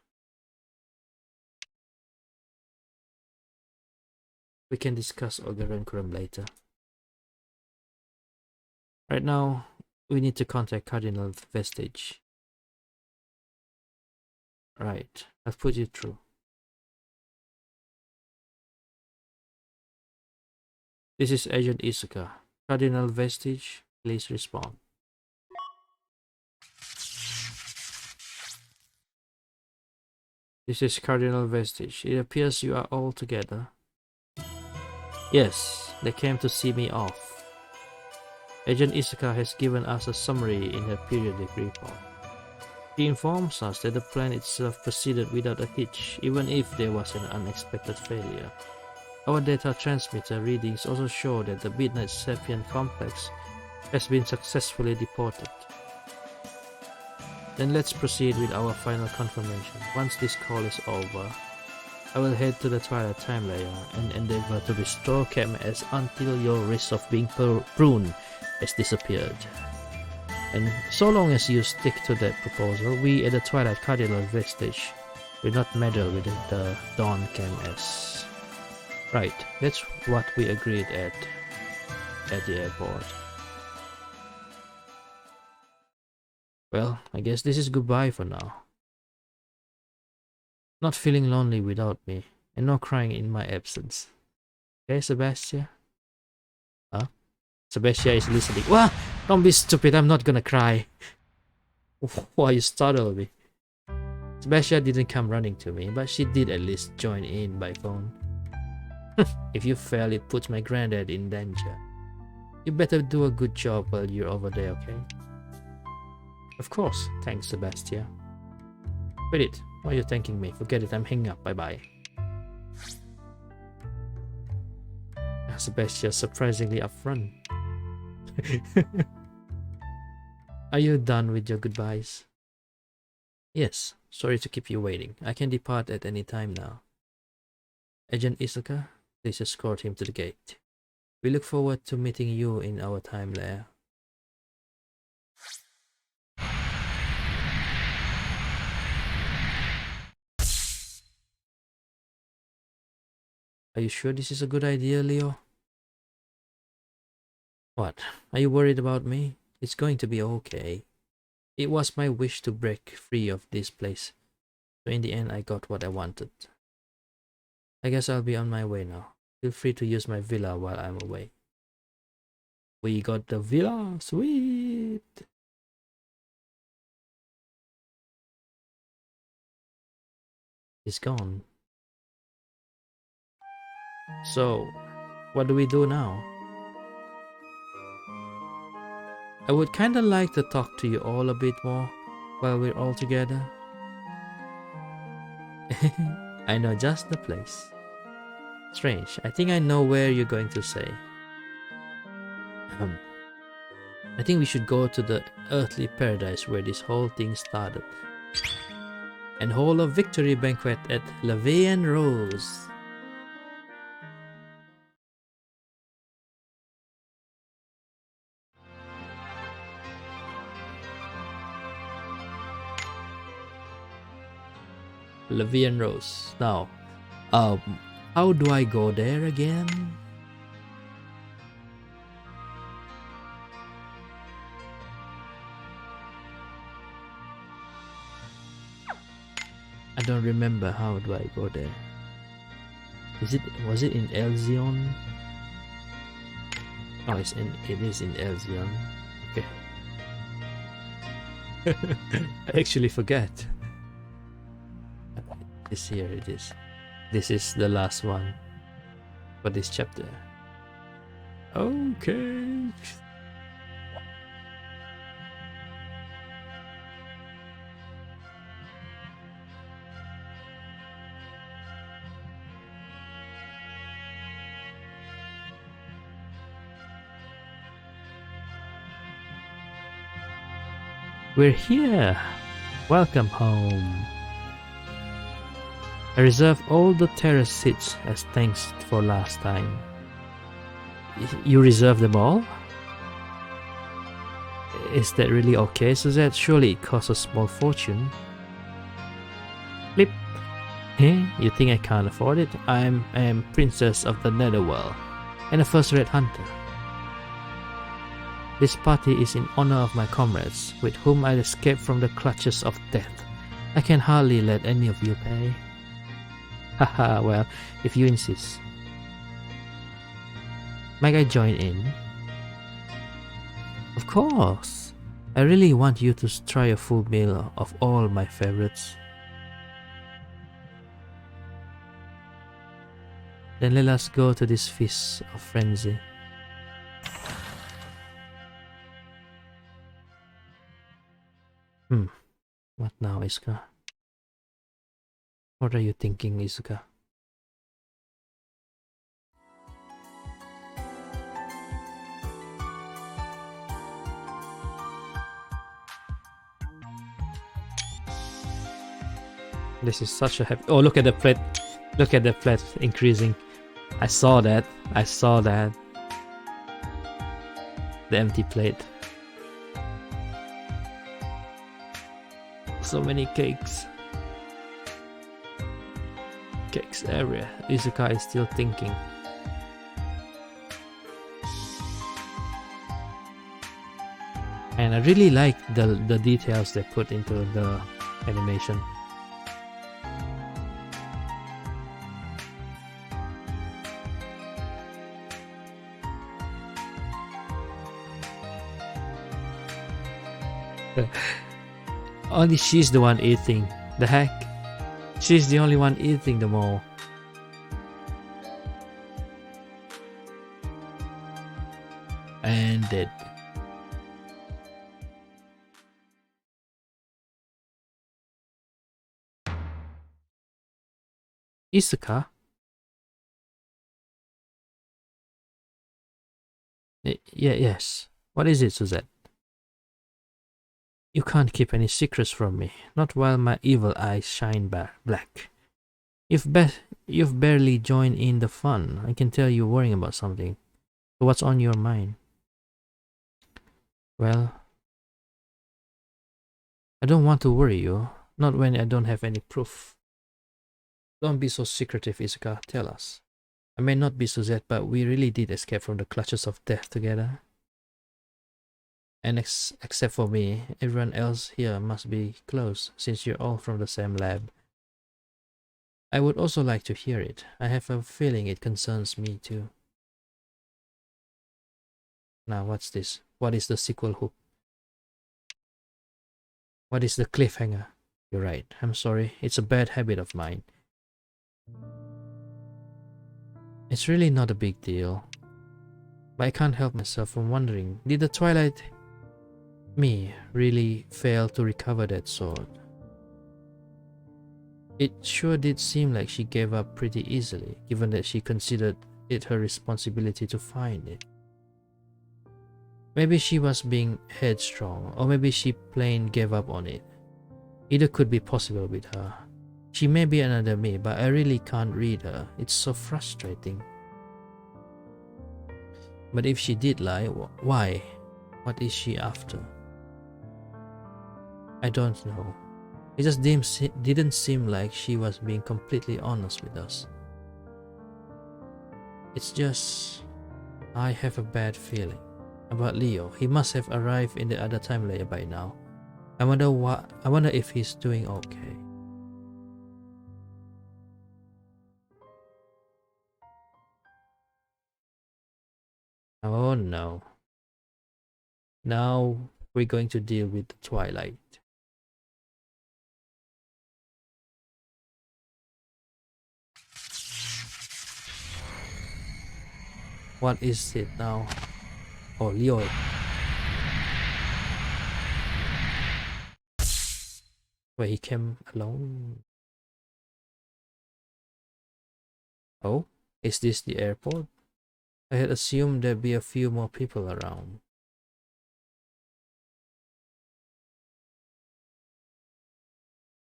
Speaker 1: We can discuss Ogarenkuram later. Right now, we need to contact Cardinal Vestige. Right, I've put you through. This is Agent Isuka. Cardinal Vestige, please respond. This is Cardinal Vestige. It appears you are all together. Yes, they came to see me off. Agent Isuka has given us a summary in her periodic report. She informs us that the plan itself proceeded without a hitch, even if there was an unexpected failure. Our data transmitter readings also show that the Midnight Sapient Complex has been successfully deported. Then let's proceed with our final confirmation. Once this call is over, I will head to the Twilight Time Layer and endeavor to restore KMS until your risk of being pruned has disappeared. And so long as you stick to that proposal, we at the Twilight Cardinal Vestige will not meddle with the Dawn KMS. Right, that's what we agreed at the airport. Well, I guess this is goodbye for now. Not feeling lonely without me, and no crying in my absence. Okay, Sebastian? Huh? Sebastian is listening. Wah! Don't be stupid, I'm not gonna cry. Why you startled me? Sebastian didn't come running to me, but she did at least join in by phone. If you fail, it puts my granddad in danger. You better do a good job while you're over there, okay? Of course. Thanks, Sebastian. Wait it. Why are you thanking me? Forget it. I'm hanging up. Bye-bye. Sebastian surprisingly upfront. Are you done with your goodbyes? Yes. Sorry to keep you waiting. I can depart at any time now. Agent Isuka, please escort him to the gate. We look forward to meeting you in our time lair. Are you sure this is a good idea, Leo? What? Are you worried about me? It's going to be okay. It was my wish to break free of this place. So in the end, I got what I wanted. I guess I'll be on my way now. Feel free to use my villa while I'm away. We got the villa! Sweet! It's gone. So, what do we do now? I would kinda like to talk to you all a bit more while we're all together. I know just the place. Strange, I think I know where you're going to say. I think we should go to the earthly paradise where this whole thing started. And hold a victory banquet at Lavean Rose. Lavean Rose. Now, how do I go there again? I don't remember. How do I go there? Was it in Elzion? Oh, it is in Elzion. Okay. I actually forget. Here it is. This is the last one for this chapter. Okay. We're here. Welcome home. I reserved all the terrace seats as thanks for last time. You reserved them all? Is that really okay, Suzette? Surely it costs a small fortune. Flip. Hey, you think I can't afford it? I am princess of the Netherworld and a first-rate hunter. This party is in honor of my comrades, with whom I escaped from the clutches of death. I can hardly let any of you pay. Haha, well, if you insist. Might I join in? Of course! I really want you to try a full meal of all my favorites. Then let us go to this feast of frenzy. What now, Isuka? What are you thinking, Isuka? This is such a happy... Oh, look at the plate. Look at the plate increasing. I saw that. I saw that. The empty plate. So many cakes. Cakes area. Izuka is still thinking. And I really like the details they put into the animation. Only she's the one eating. The heck? She's the only one eating them all. And dead. Isuka? Yes. What is it, Suzette? You can't keep any secrets from me, not while my evil eyes shine black. You've barely joined in the fun. I can tell you're worrying about something. So what's on your mind? Well, I don't want to worry you, not when I don't have any proof. Don't be so secretive, Isuka. Tell us. I may not be Suzette, but we really did escape from the clutches of death together. And except for me, everyone else here must be close, since you're all from the same lab. I would also like to hear it. I have a feeling it concerns me too. Now, what's this? What is the sequel hook? What is the cliffhanger? You're right. I'm sorry. It's a bad habit of mine. It's really not a big deal. But I can't help myself from wondering, did the Twilight me really fail to recover that sword? It sure did seem like she gave up pretty easily, given that she considered it her responsibility to find it. Maybe she was being headstrong, or maybe she plain gave up on it. Either could be possible with her. She may be another me, but I really can't read her. It's so frustrating. But if she did lie, why? What is she after? I don't know. It just didn't seem like she was being completely honest with us. It's just, I have a bad feeling about Leo. He must have arrived in the other time layer by now. I wonder if he's doing okay. Oh no. Now we're going to deal with the Twilight. What is it now? Oh, Leo. Where he came alone. Oh, is this the airport? I had assumed there'd be a few more people around.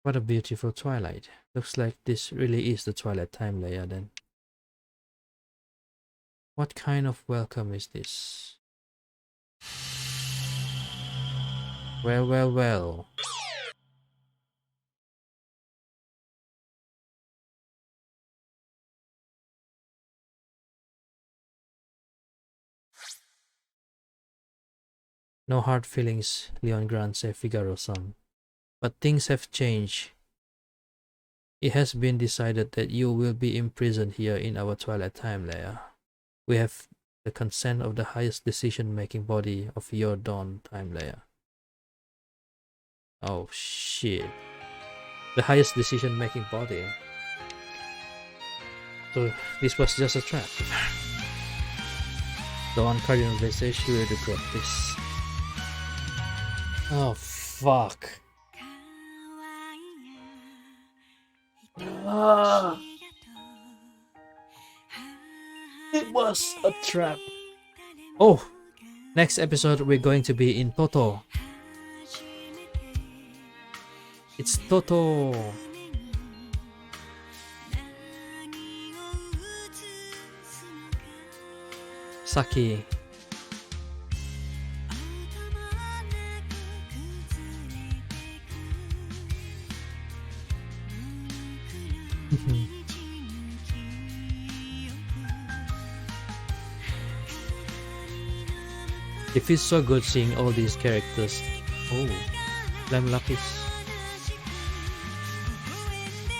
Speaker 1: What a beautiful twilight. Looks like this really is the Twilight time layer then. What kind of welcome is this? Well, well, well. No hard feelings, Leon grants a Figaro-san. But things have changed. It has been decided that you will be imprisoned here in our Twilight time layer. We have the consent of the highest decision-making body of your Dawn time layer. Oh shit. The highest decision-making body. So this was just a trap. Dawn Cardinal, they say she will regret this. Oh fuck. It was a trap. Oh, next episode we're going to be in Toto. It's Toto. Saki. It feels so good seeing all these characters. Oh, Lamb Lapis.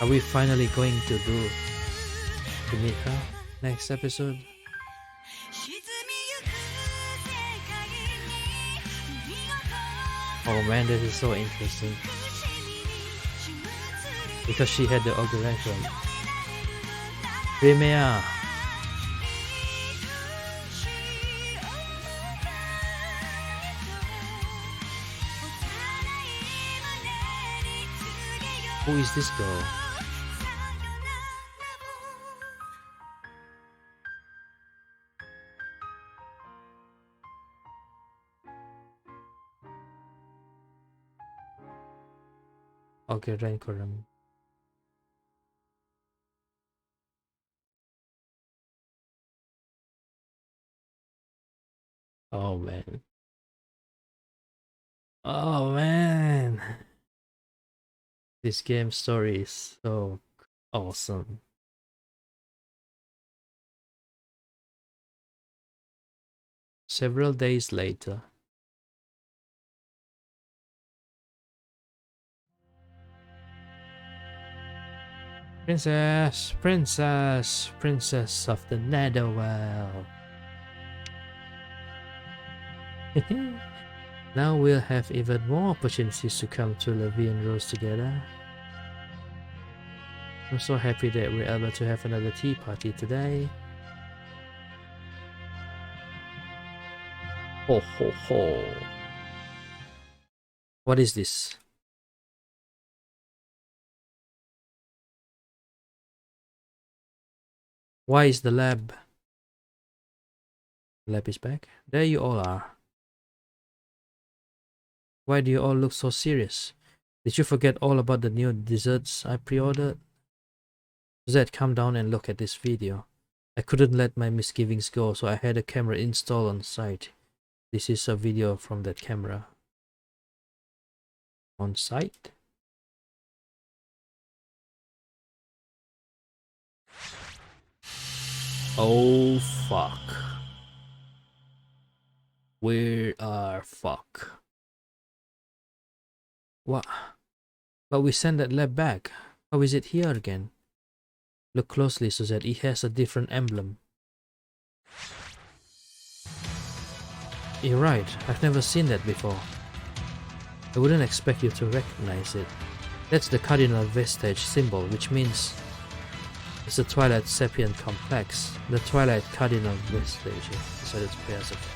Speaker 1: Are we finally going to meet her next episode? Oh man, this is so interesting. Because she had the Ogarenko. Crimea. Who is this girl? Okay, Renkoram. Oh man. Oh man. This game story is so awesome. Several days later. Princess, princess, princess of the Netherworld. Now we'll have even more opportunities to come to Levian Rose together. I'm so happy that we're able to have another tea party today. Ho ho ho. What is this? Why is the lab? Lab is back. There you all are. Why do you all look so serious? Did you forget all about the new desserts I pre-ordered? Zed, come down and look at this video. I couldn't let my misgivings go, so I had a camera installed on site. This is a video from that camera. On site? Oh fuck. We are fuck. What? But we sent that lab back. How is it here again? Look closely, Suzette. It has a different emblem. You're right. I've never seen that before. I wouldn't expect you to recognize it. That's the Cardinal vestige symbol, which means it's the Twilight Sapient Complex. The Twilight Cardinal vestige decided to pay us a visit.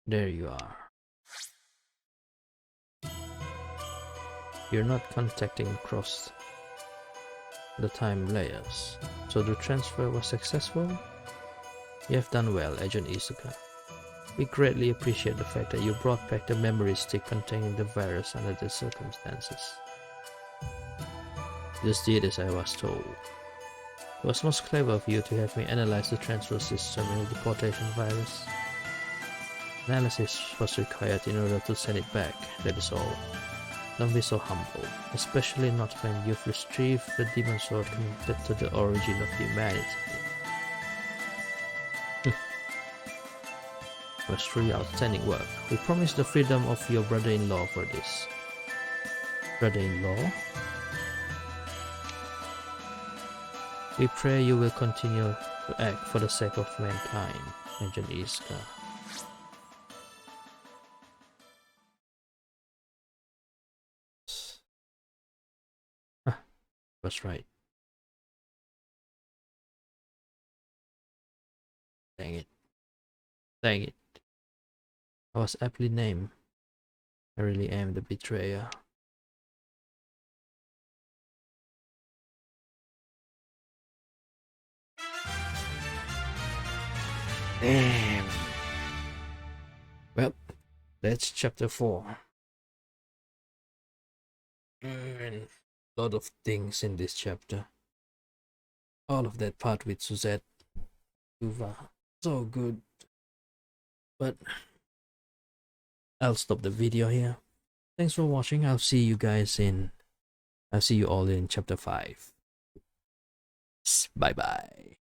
Speaker 1: There you are. You're not contacting across the time layers. So the transfer was successful? You have done well, Agent Isuka. We greatly appreciate the fact that you brought back the memory stick containing the virus under the circumstances. Just did as I was told. It was most clever of you to have me analyze the transfer system and the deportation virus. Analysis was required in order to send it back, that is all. Don't be so humble, especially not when you've retrieved the demon sword connected to the origin of humanity. It was truly outstanding work. We promise the freedom of your brother-in-law for this. Brother-in-law? We pray you will continue to act for the sake of mankind, Agent Iska. Was right. Dang it. Dang it. I was aptly named. I really am the betrayer. Damn. Well, that's chapter 4. And a lot of things in this chapter. All of that part with Suzette, Tuva, so good. But I'll stop the video here. Thanks for watching. I'll see you all in chapter 5. Bye bye.